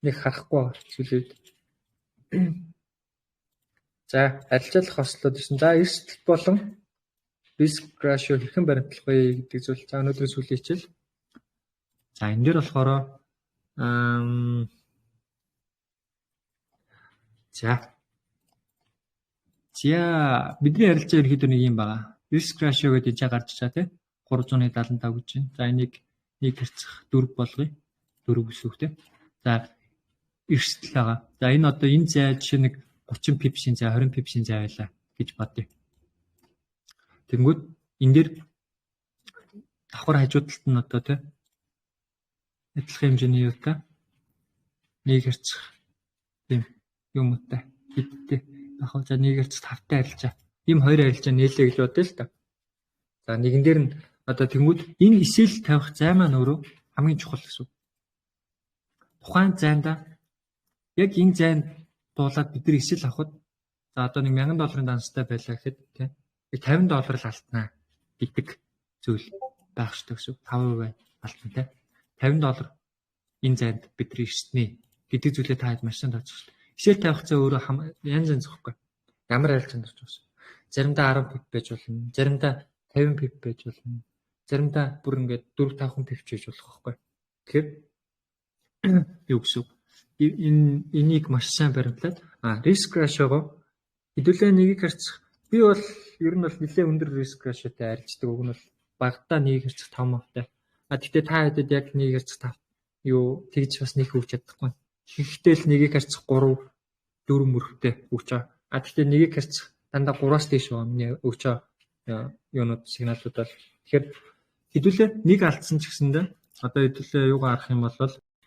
нэг харахгүй зүйлүүд. За арилжаалах хослоод ирсэн. За эрсдэл болон risk ratio хэрхэн баримтлах вэ гэдэг зүйл. За өнөөдрийн сүүлийн хичээл. За энэ дээр болохоор бидний ярилцаа ерөөхдөө нэг юм байгаа. Risk ratio гэдэг ижаа гарч чаа тий 375 гэж байна. За энийг нэг хэрцэх 4 болгоё. 4 гэсэн үг тий. За эрсдэл байгаа. За энэ одоо энэ зай жишээ нэг 30 пипсийн зай 20 пипсийн зай байлаа гэж бодъё. Тэнгүүд энэ дээр давхар хажуудалт нь одоо тий адилхан хэмжээний юутай нэг хэрцэх тийм юмтай хиттэй яг за нэг хэрцэх 5-тай арилжаа. Ийм хоёр арилжаа нээлээ гэж бодъё л та. За нэгэн дээр нь одоо тэнгүүд энэ эсэл тавих зай маань өөрөө хамгийн чухал гэсэн. Тухайн зайнда яг энэ зайд дуулаад бид нар эсэл авахд за одоо нэг $1000 данстай байлаа гэхэд тийм $50 л алтнаа гэдэг зүйл байх шүү гэсэн. 5% алтантай. $50 энэ зайд бидний ирснэ гэдэг зүйлээ та хэд маш сайн тооцох шүү. Эсэл тавих цаа өөрөө янз янз зөхгүй. Ямар арилжаанд орж байгаа юм. Заримдаа 10 пип байж болно. Заримдаа 50 пип байж болно. Заримдаа бүр ингээд 4-5 пип байж болох байхгүй. Тэгэхээр юу гэсэн үг. Энийг маш сайн баримтлаад risk ratio-го хэдүүлээ нэгийг харьцах. Би бол ер нь бол нэлээд өндөр risk ratio-тай арилждаг. Уг нь бол багадаа нэгийг харьцах 5%-тай. Гэхдээ та хэдэд яг нэгийг харьцах 5 юу тэгж бас нэг хөвч чадахгүй. Гэхдээ л нэгийг харьцах 3 4 мөрхтэй өгч байгаа. Гэхдээ нэгийг харьцах дандаа 3-аас дээш байгаа өгч байгаа юунууд сигналууд бол тэгэхээр хэдүүлээ нэг алдсан ч гэсэндээ одоо хэдүүлээ юугаар арах юм бол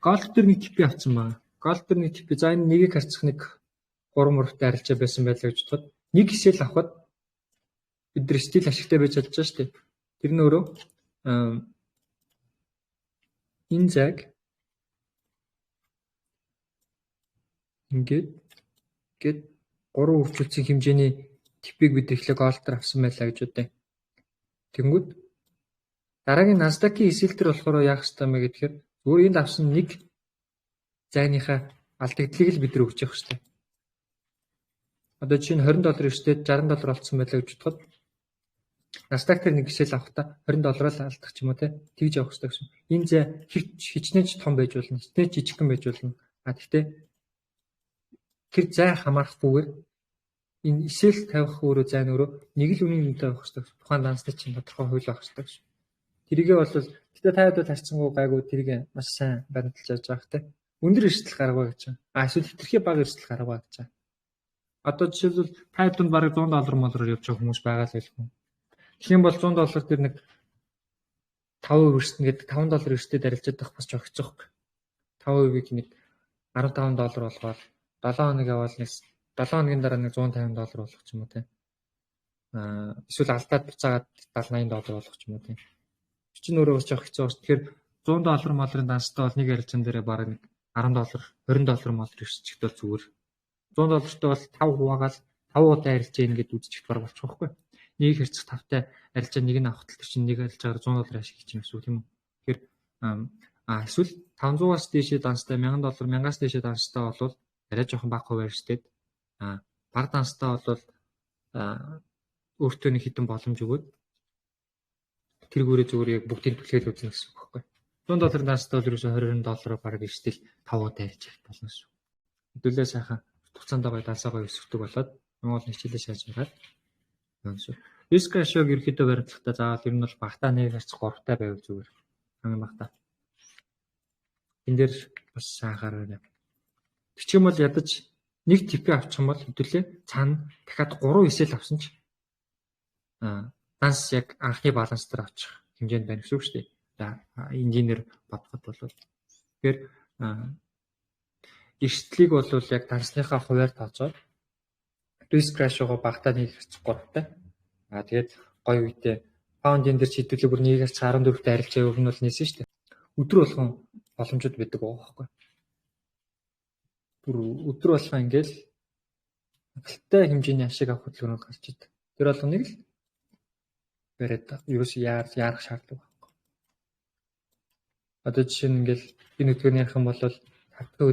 голд дээр нэг типи авсан байна. Голд дээр нэг типи за энэ нэгийг харьцах нэг 3 мөрхтэй арилжаа байсан байлаа гэж бодоход нэг хэсэл авахд бид нар стил ашигтай байж чадж байгаа шүү дээ. Тэр нь өөрөө энэ зайг ингээд 3 хөвчлөлтийн хэмжээний типийг бид эхлээ голдер авсан байлаа гэж үтэй. Тэнгүүд дараагийн Nasdaq-ийн эсэл төр болохоор яах ёстой мэ гэхээр зүгээр энд авсан нэг зайныхаа алдагдлыг л бид нар өгч явах ёстой. Одоо чинь $20 эрсдээд $60 олцсон байлаа гэж бодоход Nasdaq дээр нэг эсэл авахдаа $20 л алдах ч юм уу те тэгж явах ёстой гэсэн. Энэ зай хичнээн том байж болно, хичнээн жижигхэн байж болно. Гэхдээ тэр зай хамаарахгүйгээр энэ эсэл тавих өөрөө зай нөрөө нэг л үнийн үнэтэй байх ёстой. Тухайн данстай чинь тодорхой хууль байх ёстой гэсэн. Тэрийгээ бол гэтээ та хэд бол харьцангуй гайгүй тэрийг маш сайн баримталж яаж байгаа хэ. Өндөр эрсдэл гаргаваа гэж байна. Эсвэл хэтэрхий бага эрсдэл гаргаваа гэж байна. Одоо жишээлбэл та хэдэн бараг $100 молроор явж байгаа хүмүүс байгаа л байлгүй. Тэгэх юм бол $100 дээр нэг 5% эрсдэн гэдэг $5 эрсдэд арилжаад байх бас жоох хэцүүх. 5%-ийг нэг $15 болгоод 7 хоног явбал нэг 7 хоногийн дараа нэг $150 болох ч юм уу те. Эсвэл алдаад буцаагаад $70-80 болох ч юм уу те. Чинь өөрөө бас жоох хэцүү. Тэгэхээр $100 молрын данстай бол нэг арилжаан дээр бараг нэг $10, $20 мол ирсчихэд бол зүгээр. $100-тай бол 5 хуваагаал 5 удаа арилж ийн гэдээ үзчих бараг болчих واخгүй. Нэг хэрцэх 5-тай арилжаа нэг нь авах тал чинь нэг арилжаагаар $100 ашиглаж юм эсвэл тийм үү. Тэгэхээр эсвэл 500-аас дээшээ данстай $1000, 1000-аас дээшээ данстай бол арай жоохон бага хуваар штэ. Бага данстай бол өөртөө нэг хитэн боломж өгөөд тэргүүрээ зүгээр яг бүгдийг түлхэл үзнэ гэсэн үг байхгүй. $100 данстай бол ерөөсө $20 бараг иштэл 5 удаа арилж явах болно шүү. Хэдүүлээ сайхан туцаанд байгаа дансаагаа өсөрдөг болоод Монгол хичээлээ шааж байгаа юм шүү. Риск рашиог ерөөхдөө баримтлахдаа заавал ер нь бол багтаа 1/3 байвал зүгээр. Хамгийн багтаа. Энд дээр бас анхаараарай. Тэгэх юм бол ядаж нэг типээ авчих юм бол хэдүүлээ цаана дахиад 3 эсэл авсан ч данс яг анхны баланс дээр авчих хэмжээнд байна гэсэн үг шүү дээ. За инженеэр бодоход бол тэгэхээр эрсдлийг бол яг дансныхаа хуваар тооцоод риск рашиогоо багтаа 1/3-тай. Тэгээд гоё үедээ паундын дээр чийдүүлээ бүр 1/14-тэй арилж явах нь бол нээсэн шүү дээ. Өдөр болгон боломжууд байдаг байхгүй. Бүр өдөр болгон ингээл хөлтэй хэмжээний ашиг авах хөдөлгөөнөөр гарч идэг. Тэр болгоныг л бариад ерөөс яарах шаардлага байхгүй. Одоо жишээ нь ингээл энэ хөдөлгөөний ярих юм бол тавтгай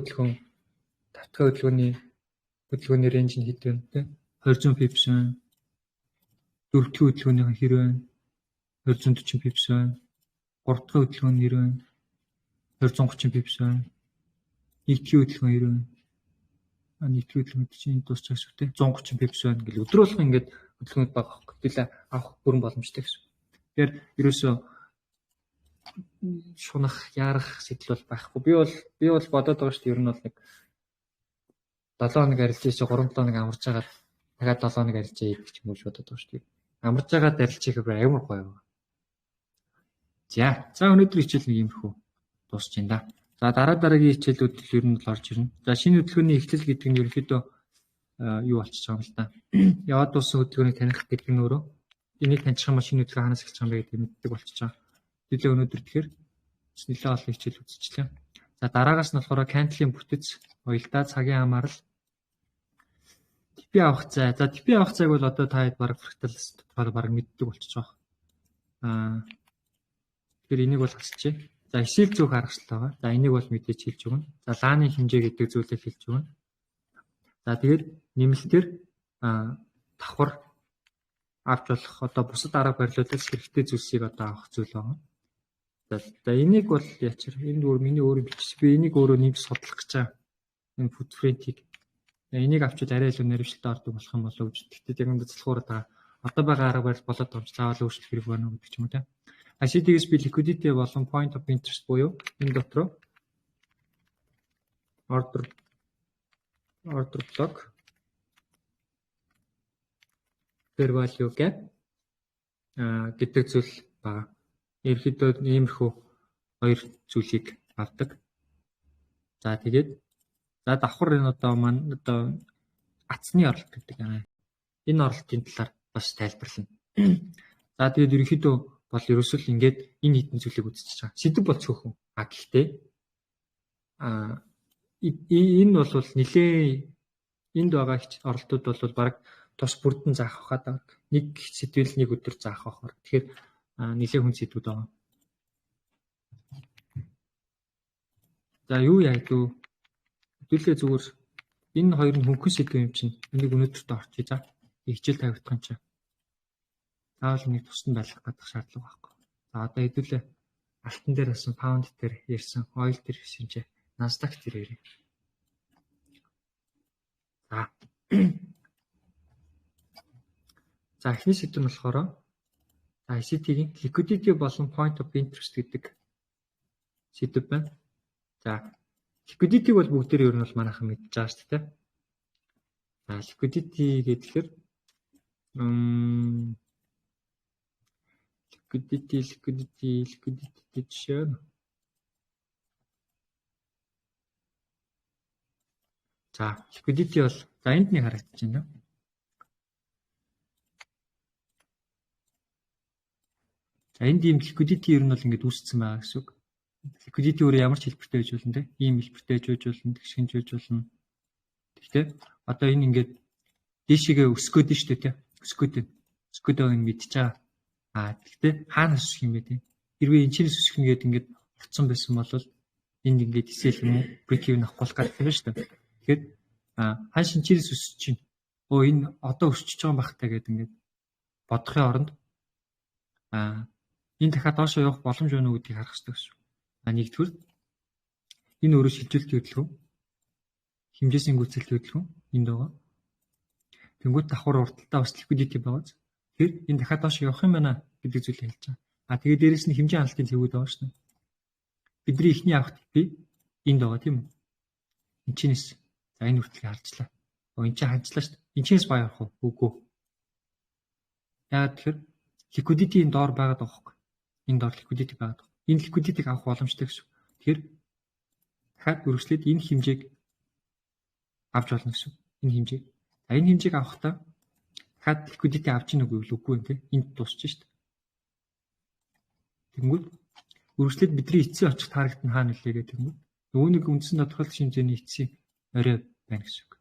хөдөлгөөний рейнж нь хэд вэ те 200 pips байна. 4 дахь хөдөлгөөнийх нь хэр байна? 240 pips байна. 3 дахь хөдөлгөөн нь хэр байна? 230 pips байна. 1 дахь хөдөлгөөн хэр байна? 1 дахь хөдөлгөөн чинь дуусчих шүү те 130 pips байна гэл өдөр болгон ингээд хөдөлгөөнд байгаа хөөх. Гэтэл авах бүрэн боломжтой гэсэн. Тэгэхээр ерөөсөө шунах, яарах сэтэл бол байхгүй. Би бол бодоод байгаа шүү дээ. Ер нь бол нэг 7 хоног арилж ийж 3-7 хоног амарч байгаа. Дахиад 7 хоног арилж ийж гэх юм уу бодоод байгаа шүү дээ. Амарч байгаа арилж хийх амар гоё. За өнөөдөр хичээл нэг юмрхүү дуусч байна да. За дараагийн хичээлүүд ер нь л орж ирнэ. За шинэ хөдөлгөөний эхлэл гэдэг нь ерөнхийдөө юу болчих байгаа юм л да. Яваад дууссан хөдөлгөөнийг таних гэдэг нь өөрөө энийг таних юм шинэ хөдөлгөөн ханаас эхэлж байгаа юм бэ гэдэг мэддэг болчихж байгаа. Хэдүүлээ өнөөдөр тэгэхээр нэлээд олон хичээл үзчихлээ. За дараагаас нь болохоор кантлийн бүтэц, уялдаа, цагийн хамаарал, типи авах цай. За типи авах цайг бол одоо та хэд бараг фракталс тодорхой бараг мэддэг болчихж байгаа. Тэгэхээр энийг бол хасчихъя. За эсэл зүүх аргачлал байгаа. За энийг бол мэдээж хэлж өгнө. За лааны хэмжээ гэдэг зүйлийг хэлж өгнө. За тэгээд нэмэлтээр давхар авч болох одоо бусад арга барилуулах хэрэгтэй зүйлсийг одоо авах зүйл байгаа. За энийг бол ячаар энэ өөр миний өөрөө бичсэн. Би энийг өөрөө нэг судлах гэж байгаа. Энэ footprint-ийг. Энийг авчид арай илүү наривчлалтай ордог болох юм болов уу гэж. Тэгтээ яг энэ цэлхуураад байгаа. Одоо байгаа арга барил болоод байгаа юм. Заавал өөрчлөх хэрэг байна уу гэдэг ч юм уу те. ICT-гээс би liquidity болон point of interest буюу энэ дотроо order block fair value gap гэдэг зүйл байгаа. Ерөнхийдөө иймэрхүү хоёр зүйлийг авдаг. За тэгээд давхар энэ одоо маань одоо атсны оролт гэдэг юм. Энэ оролтын талаар бас тайлбарлана. За тэгээд ерөнхийдөө бол ерөөсөө л ингээд энэ хитэн зүйлийг үзчихэж байгаа. Сэдв бол цөөхөн. Гэхдээ энэ бол нэлээ энд байгаа оролтууд бол баг тус бүрдэн заах хаад байгаа. Нэг сэдвэл нэг өдөр заах байхаар. Тэгэхээр нэлээ хүн сэдвүүд байгаа. За юу яадаг вэ? Хэдүүлээ зүгээр энэ хоёр нь хөнгөн сэдв юм чинь. Энийг өнөөдөртөө орчих за. Хичээл тавигдах юм чинь. Заавал нэг тусдан байлгах гэдэг шаардлага байхгүй. За одоо хэдүүлээ алтан дээр басан, паунд дээр ярьсан, ойл дээр ирсэн чи Nasdaq дээр ирээ. За эхний сэдв нь болохоор ICT-ийн liquidity болон point of interest гэдэг сэдв байна. За liquidity бол бүгдээр ер нь бол манайхан мэдж байгаа шүү дээ. За liquidity гэхээр liquidity жишээ нь. За liquidity бол за энд нэг харагдаж байна. За энд ийм liquidity ер нь бол ингэж үүссэн байгаа гэсэн үг. Liquidity өөрөө ямар ч хэлбэртэй байж болно те. Ийм хэлбэртэй байж болно, тэгшинж байж болно. Тэгтээ одоо энэ ингээд дээшээгээ өсгөөд нь шүү дээ те. Өсгөөд энэ мэдчихэе. Тэгтээ хаанаас өсөх юм бэ те. Хэрвээ энэ чинээс өсөх нь гээд ингээд орцсон байсан бол энд ингээд эсэл юм уу break even авах болох гэдэг юм шүү дээ. Тэгэхээр хаан шинчээрээс өсөж чинь энэ одоо өсчихөж байгаа юм бахтай гэдэг ингээд бодохын оронд энэ дахиад доошоо явах боломж байна уу гэдгийг харах хэрэгтэй гэсэн. Нэгдүгээр энэ өөрөө шилжүүлэлтийн хөдөлгөөн хэмжээсийн гүйцэлтийн хөдөлгөөн энд байгаа. Тэнгүүд давхар урталтаа бас liquidity байгааз. Тэгэхээр энэ дахиад доошоо явах юм байна гэдэг зүйлийг хэлж байгаа. Тэгээд дээрэс нь хэмжээ ханалтын цэгүүд байгаа шүү дээ. Бидний ихний авахт би энд байгаа тийм үү? Энд чинээс за энэ хүртэл харчлаа. Энд чинь ханчлаа шүү дээ. Энд чинээс баа явах уу? Үгүй. Яагаад тэгэхээр liquidity энэ доор байгаад байгаа хөөхгүй. Энэ доор liquidity байгаад байгаа. Энэ liquidity-г авах боломжтой гэсэн. Тэгэхээр дахиад үргэлжлээд энэ хэмжээг авч болно гэсэн. Энэ хэмжээг. Энэ хэмжээг авахдаа дахиад liquidity авч ийн үгүй юм те. Энд дуусчих шүү дээ. Тэнгүүд үргэлжлээд бидний эцсийн очих таргет нь хаана нэлээ гэдэг юм. Нөгөө нэг үндсэн тодорхойлох хэмжээний эцсийн орой байна гэсэн үг.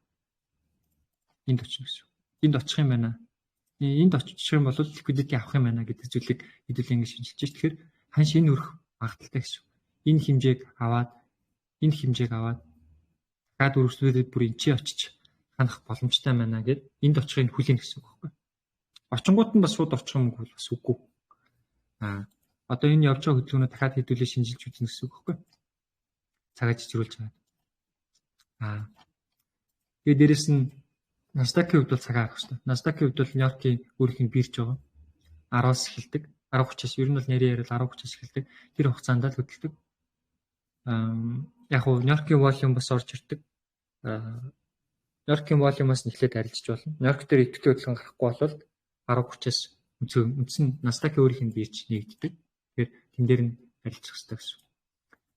Энд очих гэсэн. Энд очих юм байна. Энд очих юм бол liquidity авах юм байна гэдэг зүйлийг хэдүүлээ ингэ шинжилж байна. Тэгэхээр ханш энэ өрх магадaltaй гэсэн. Энэ хэмжээг аваад дахиад үргэлжлүүлээд бүр энэ чи очиж ханах боломжтой байна гэд энд очихыг хүлээн гэсэн үг байхгүй. Очингууд нь бас шууд очих юм бол бас үгүй. Одоо энэ явж байгаа хөдөлгөөнөө дахиад хэдүүлээ шинжилж үзнэ гэсэн үг байхгүй. Цагаа жижигрүүлж байгаа. Тэгээд дээрэс нь Nasdaq-ийн хувьд бол цагаа харах хэрэгтэй. Nasdaq-ийн хувьд бол Нью-Йоркийн өөрийнх нь бирж байгаа. 10-аас эхэлдэг. 10:30-аас ер нь бол нэрээр ярил 10:30-аас эхэлдэг. Тэр хугацаанд л хөдөлдөг. Яг уу Нью-Йоркийн волюм бас орж ирдэг. Нью-Йоркийн волюмаас эхлээд арилжиж болно. Нью-Йорк дээр идэвхтэй хөдөлгөөн гарахгүй бол 10:30-аас үндсэн Nasdaq-ийн өөрийнх нь бирж нэгддэг. Тэгэхээр тэн дээр нь арилжих хэрэгтэй гэсэн.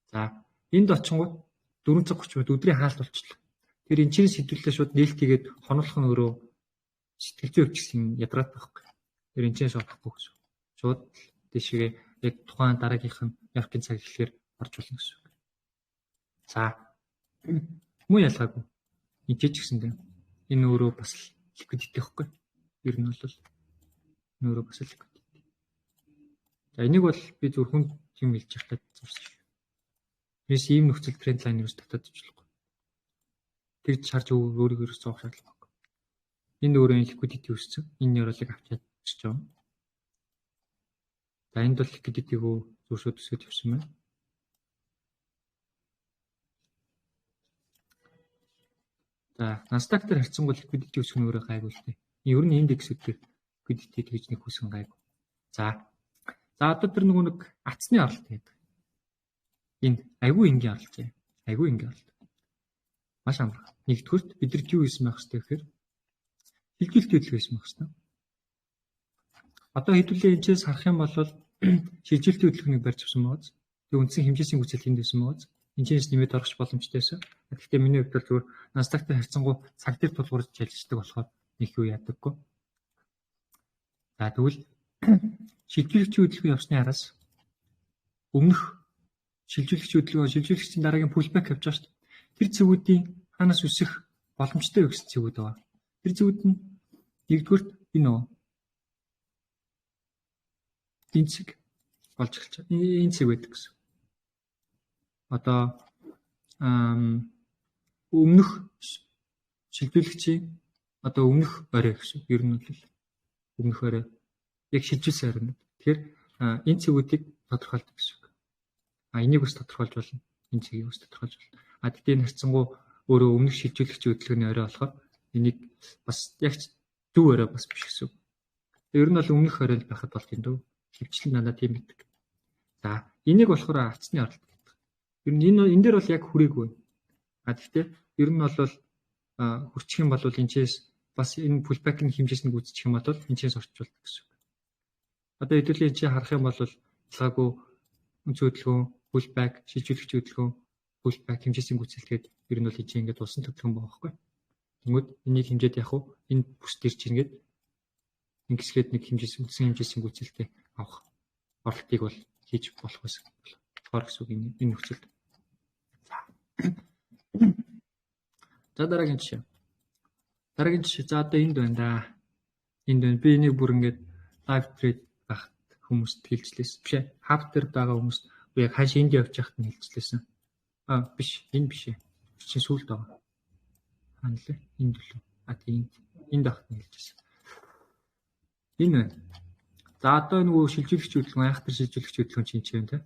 За энд очингууд 430 минут өдрийн хаалт болчихлоо. Тэр энэ чинь сэдвүүлээ шууд нээлтгээд хонолох нь өөрөө сэтгэл зүйн өвчлөлийн ядраад байхгүй. Тэр энэ чинь шоолохгүй гэсэн. Шууд тийшээ яг тухайн дараагийнх нь Нью-Йоркийн цаг эхлэхээр орж болно гэсэн. За муу ялгаагүй. Эцэж гисэн дээ. Энэ өөрөө бас liquidity байхгүй. Ер нь бол энэ өөрөө бас liquidity. За энийг бол би зөвхөн юм хэлж явахад зурсан шүү. Бис ийм нөхцөл тренд лайн юус татаад ижлэхгүй. Тэр шарж өөрийгөө зоох шаардлага байхгүй. Энэ өөрөө liquidity үүссэн. Энэ нөрөлийг авчиад чиж байгаа. За энд бол liquidity-г зуршууд өсгөж явсан байна. За Nasdaq дээр харьцангуй liquidity өсөх нь өөрөө гайгүй л дээ. Ер нь индексүүд дээр liquidity гэж нэг хүсгэн гайгүй. За одоо тэр нөгөө нэг атсны аралт гэдэг. Энэ айгүй энгийн аралт зэ. Айгүй энгийн аралт. Маш амар. Нэгдүгürt бидэрт юу хийсэн байх хэрэгтэй гэхээр шилжүүлэлт хөдөлгөөн хийсэн байх хэрэгтэй. Одоо хэдүүлээ энэчээс харах юм бол шилжүүлэлтийн хөдөлгөөнийг барьж авсан байгааз. Тэгээ үндсэн хэмжээсийн гүйцэтгэл энд байсан байгааз. Энэчээс нэмээд орох боломжтойсэн. Гэхдээ миний хувьд бол зүгээр Nasdaq-тай харьцангуй цаг дээр тулгуурч ажилладаг болохоор нэг юу яадаггүй. За тэгвэл шилжүүлэгчийн хөдөлгөөн явсны араас өмнөх шилжүүлэгчийн дараагийн pullback явж байгаа шүү дээ. Тэр цэгүүдийн ханаас үсэх боломжтой юу гэсэн цэгүүд байгаа. Тэр цэгүүд нь нэгдүгürt энэ нөө энэ цэг болж эхэлж байгаа. Энэ цэг байдаг гэсэн. Одоо өмнөх шилжүүлэгчийн одоо өмнөх орой гэсэн. Ер нь бол өмнөх орой яг шилжүүлсэн орой. Тэгэхээр энэ цэгүүдийг тодорхойлдог гэсэн. Энийг бас тодорхойлж болно. Энэ цэгийг бас тодорхойлж болно. Тэгтээ энэ харьцангуй өөрөө өмнөх шилжүүлэгчийн хөдөлгөөний орой болохоор энийг бас яг дүү орой бас биш гэсэн. Ер нь бол өмнөх орой л байхад болт юм дөө. Хөвчлэн надад тийм байдаг. За энийг болохоор авцсны аралт гэдэг. Ер нь энэ дээр бол яг хүрээгүй. Тэгтээ ер нь бол хүрчих юм бол энэчээс бас энэ pullback-ийн хэмжээснийг үзчих юм бол энэчээс орчуулдаг гэсэн. Одоо хэдүүлээ энэ харах юм бол ялгаагүй үнц хөдөлгөөн, pullback, шилжүүлэгчийн хөдөлгөөн, pullback хэмжээсийн гүйцэлгээд ер нь бол энэ ингээд улсын хөдөлгөөн байгаа байхгүй. Тэгмээд энийг хэмжээд явах уу? Энэ бүс дээр чинь ингээд ингэсгээд нэг хэмжээсийн гүйцэлтэй авах оролтыг бол хийж болох байсан. болохоор гэсэн үг энэ нөхцөлд. За дараагийн жишээ. За одоо энд байна да. Энд байна. Би энийг бүр ингээд live trade багт хүмүүст хэлжлээсэн. Биш ээ. After байгаа хүмүүст би яг хааш энд явж байхад нь хэлжлээсэн. Биш. Энэ биш ээ. Чинь сүлд байгаа. Хаанлаа? Энд лөө. Тийм. Энд авах нь хэлжсэн. Энэ байна. За одоо нөгөө шилжүүлэгч хөдөлгөөн, айхтар шилжүүлэгч хөдөлгөөн чинь юм те.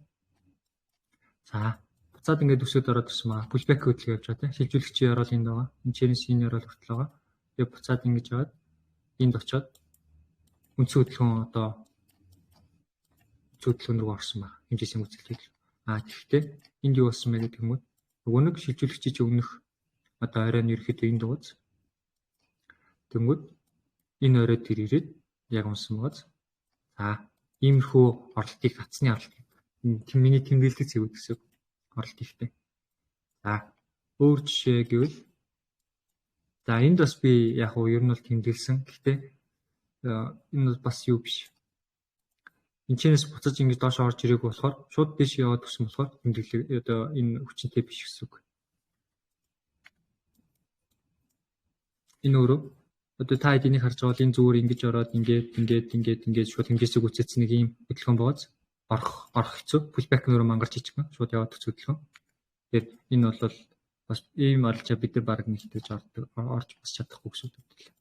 За буцаад ингээд өсөд ороод ирсэн маа. Pullback хөдөлгөөн явж байгаа те. Шилжүүлэгчийн орол энд байгаа. Энэ чирээс энэ орол хүртэл байгаа. Тэгээ буцаад ингэж яваад энд очоод үндсэн хөдөлгөөн одоо хөдөлгөөн рүү орсон байна. Хэмжээсийн үзэлтэй. Тэгэхдээ энд юу болсон бэ гэдэг юм уу? Нөгөө нэг шилжүүлэгчийн чинь өмнөх одоо оройн ерөөхдөө энд дууз. Тэнгүүд энэ оройд тэр ирээд яг унсан бааз. Иймэрхүү оролтыг хацны оролт. Миний тэмдэглэдэг зэвүүд гэсэн оролт ихтэй. Өөр жишээ гэвэл энд бас би яг уу ер нь бол тэмдэглэсэн. Гэхдээ энэ бас юу биш. Энэчнээс буцаж ингэж доош орж ирээг болохоор шууд дэш яваад өгсөн болохоор тэмдэглэг одоо энэ хүчинтэй биш гэсэн үг. Энэ өөрөө одоо та эднийг харж байгаа бол энэ зүгээр ингэж ороод ингээд шууд хэмжээсийг үцээсэн нэг ийм хөдөлгөөн бооз орох хэцүү. Pullback нөрөө мангарч ичгэн шууд яваад өгч хөдөлгөөн. Тэгээд энэ бол бас ийм олчаа бид нар баг нэгтэж орж бас чадахгүй гэсэн үг дээ.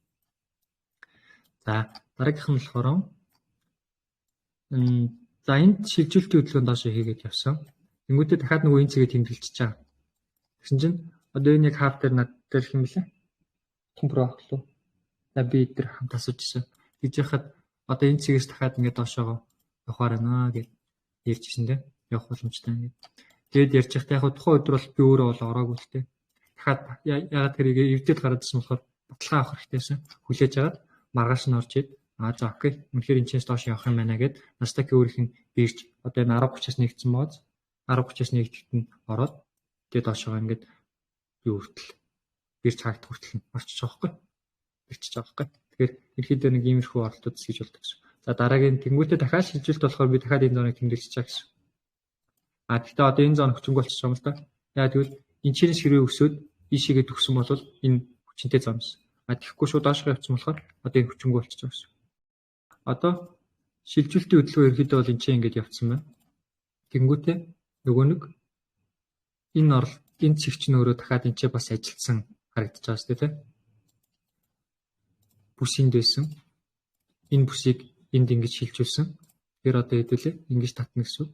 За дараагийнх нь болохоор энд шилжүүлэлтийн хөдөлгөөн доош хийгээд явсан. Тэнгүүтээ дахиад нөгөө энэ цэгээ тэмдэглэж чаа. Тэгсэн чинь одоо энэ яг хав дээр над дээр хэм билээ. Томпро ахлуу. Би эдгээр хамт асууж ирсэн. Тэгж яхад одоо энэ цэгээс дахиад ингээд доошоо явахаар байна гэж ярьжсэн дээ. Явах боломжтой ингээд. Тэгэд ярьж байхдаа яг тухайн өдөр бол би өөрөө бол ороогүй л дээ. Дахиад ягаад тэрийг эвдэл гараадсан болохоор баталгаа авах хэрэгтэйсэн. Хүлээж агаад маргааш нь орж ид. За окей. Үнэхээр энэ чээс доош явах юм байна гэд Nasdaq өөрийнх нь бирж одоо энэ 10.30-аас нэгдсэн бооз 10.30-аас нэгдэхэд нь ороод тэгээд доошоо ингээд би хүртэл бирж хаагт хүртэл орчиж байгаа байхгүй. Ирчих байгаа байхгүй. Тэгэхээр ерхийдөө нэг иймэрхүү оролтууд хийж болдог гэсэн. За дараагийн тэнгуүтээ дахиад шилжүүлэлт болохоор би дахиад энэ зоныг тэмдэглэж чаа гэсэн. Гэхдээ одоо энэ зон хүчинг болчих юм л да. Яа тэгвэл энэ чинээс хэрвээ өсөөд ийшээгээ төгсөн бол энэ хүчинтэй зон юмсан. Тэгэхгүй шууд доошоо явцсан болохоор одоо энэ хүчинг болчих жоос. Одоо шилжүүлэлтийн хөдөлгөөн ерхийдөө бол энэ чинь ингэж явцсан байна. Тэнгуүтээ нөгөө нэг энэ орол энэ цэгч нь өөрөө дахиад энэ чинь бас ажилтсан харагдаж байгаа шүү дээ. Бүсэнд байсан. Энэ бүсийг энд ингэж шилжүүлсэн. Тэр одоо хэдүүлээ ингэж татна гэсэн үг.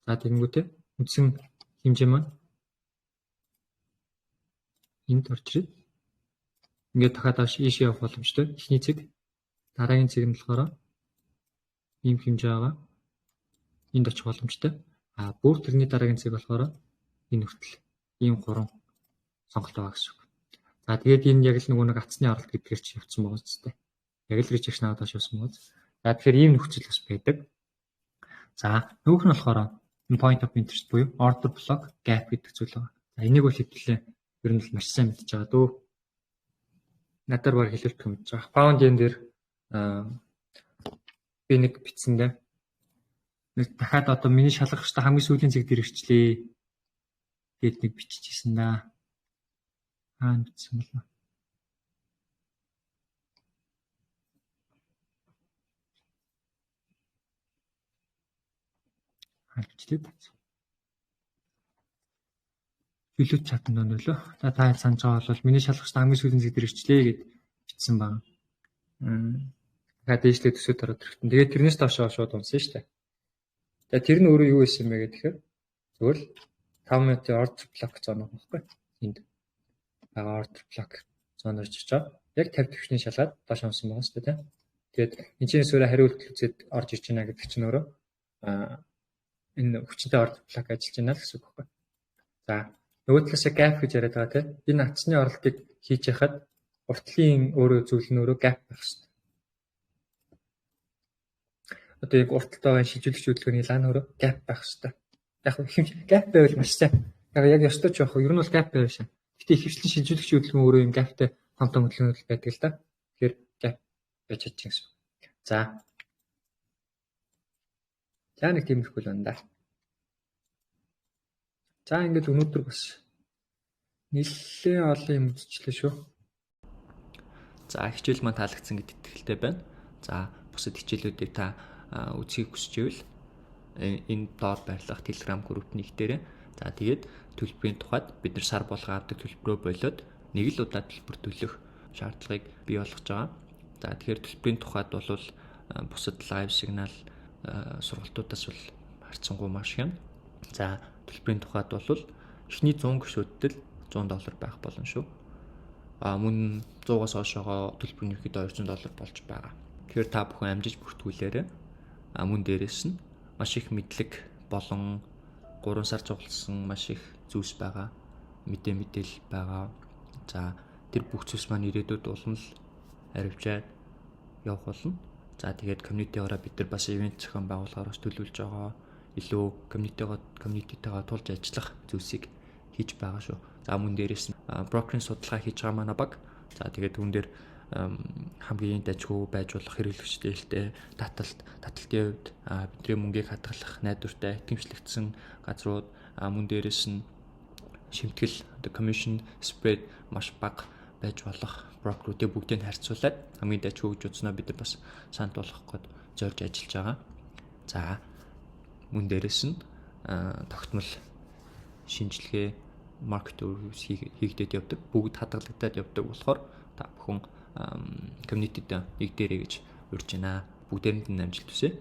За тэгэнгүүтээ үндсэн хэмжээ маань энд орж ирээд ингээд дахиад ийшээ явах боломжтой. Эхний цэг дараагийн цэг нь болохоор ийм хэмжээ байгаа. Энд очих боломжтой. Бүр тэрний дараагийн цэг болохоор энэ хүртэл ийм 3 сонголт байгаа гэсэн үг. За тэгээд энэ яг л нөгөө нэг атсны оролт гэдгээр чи явцсан байгаа зү. Яг л режекшн аваад авсан байгаа. За тэгэхээр ийм нөхцөл бас байдаг. За нөгөөх нь болохоор point of interest буюу order block gap гэдэг зүйл байгаа. За энийг бол хэвлэлээ ер нь л маш сайн мэдж байгаа дөө. Надаар баг хэлэлт мэдж байгаа. Pound yen дээр би нэг бичсэндээ нэг дахиад одоо миний шалгагчтай хамгийн сүүлийн цэг дээр ирчлээ гэд нэг биччихсэн да. Бичсэн байна. Бичлээ бац. Хилүүч чадна нөлөө. Та санаж байгаа бол миний шалгагчтай хамгийн сүүлийн цэг дээр ирчлээ гэд бичсэн байна. Дахиад дэжлээ төсөөд ороод ирэхтэн. Тэгээд тэрнээс доошоо шууд унсан шүү дээ. За тэр нь өөрөө юу байсан бэ гэхээр зөвхөн 5 минутын order block зон байхгүй. Энд order block зон орж ичээ. Яг 50 төвчний шалгаад доош унсан байгаа шүү дээ. Тэгээд энэ чинь өөрөө хариулт үзээд орж иж байна гэдэг чинь өөрөө энэ хүчтэй order block ажиллаж байна л гэсэн үг байхгүй. За нөгөө талаасаа gap гэж яриад байгаа тийм. Энэ атсны оролтыг хийж яхад уртлын өөрөө зүйл нь өөрөө gap байх шүү дээ. Одоо яг урталт байгаа шилжүүлэгч хөдөлгөөний лан өөрөө gap байх шүү дээ. Яг gap байвал маш сайн. Яг ёстой ч яах вэ? Ер нь бол gap байв шээ. Гэтэ ихэвчлэн шилжүүлэгч хөдөлгөөн өөрөө юм gapтай том хөдөлгөөнүүд байдаг л да. Тэгэхээр gap байж чадчих юм. За. За нэг тиймэрхүү л байна да. За ингээд өнөөдөр бас нэлээд олон юм үзчихлээ шүү. За хичээл маань таалагдсан гэдэгт итгэлтэй байна. За бусад хичээлүүдийг та үзхийг хүсч ивэл энэ доор байрлах Telegram групп нэгтээрээ за тэгээд төлбөрийн тухайд бид нар сар болгон авдаг төлбөрөө болоод нэг л удаа төлбөр төлөх шаардлагыг бий болгож байгаа. За тэгэхээр төлбөрийн тухайд бол бусад лайв сигнал сургалтуудаас бол харьцангуй маш хямд. За төлбөрийн тухайд бол эхний 100 гишүүдтэл $100 байх болно шүү. Мөн 100-аас хойшоогоо төлбөр нь ерөөхдөө $200 болж байгаа. Тэгэхээр та бүхэн амжиж бүртгүүлээрэй. Мөн дээрээс нь маш их мэдлэг болон 3 сар цугласан маш их зүйлс байгаа. Мэдээлэл байгаа. За тэр бүх зүйлс маань ирээдүйд улам л харивчаад явах болно. За тэгээд community-аараа бид нар бас ивент зохион байгуулахаар бас төлөвлөж байгаа. Илүү community-тэйгээ тулж ажиллах зүйлсийг хийж байгаа шүү. За мөн дээрээс нь брокерийн судалгаа хийж байгаа манай баг. За тэгээд түүн дээр хамгийн дажгүй байж болох хэрэглэгчтэй хэлтэй таталтын хувьд бидний мөнгийг хадгалах найдвартай итгэмжлэгдсэн газрууд мөн дээрээс нь шимтгэл commission spread маш бага байж болох брокеруудыг бүгдийг харьцуулаад хамгийн дажгүй гэж үзснээр бид нар бас санал болгох гээд зорж ажиллаж байгаа. За мөн дээрээс нь тогтмол шинжилгээ маркет reviews хийгдээд явдаг. Бүгд хадгалагдаад явдаг болохоор та бүхэн community-д нэг дээрээ гэж урьж байна. Бүгдээрэнд нь амжилт хүсье.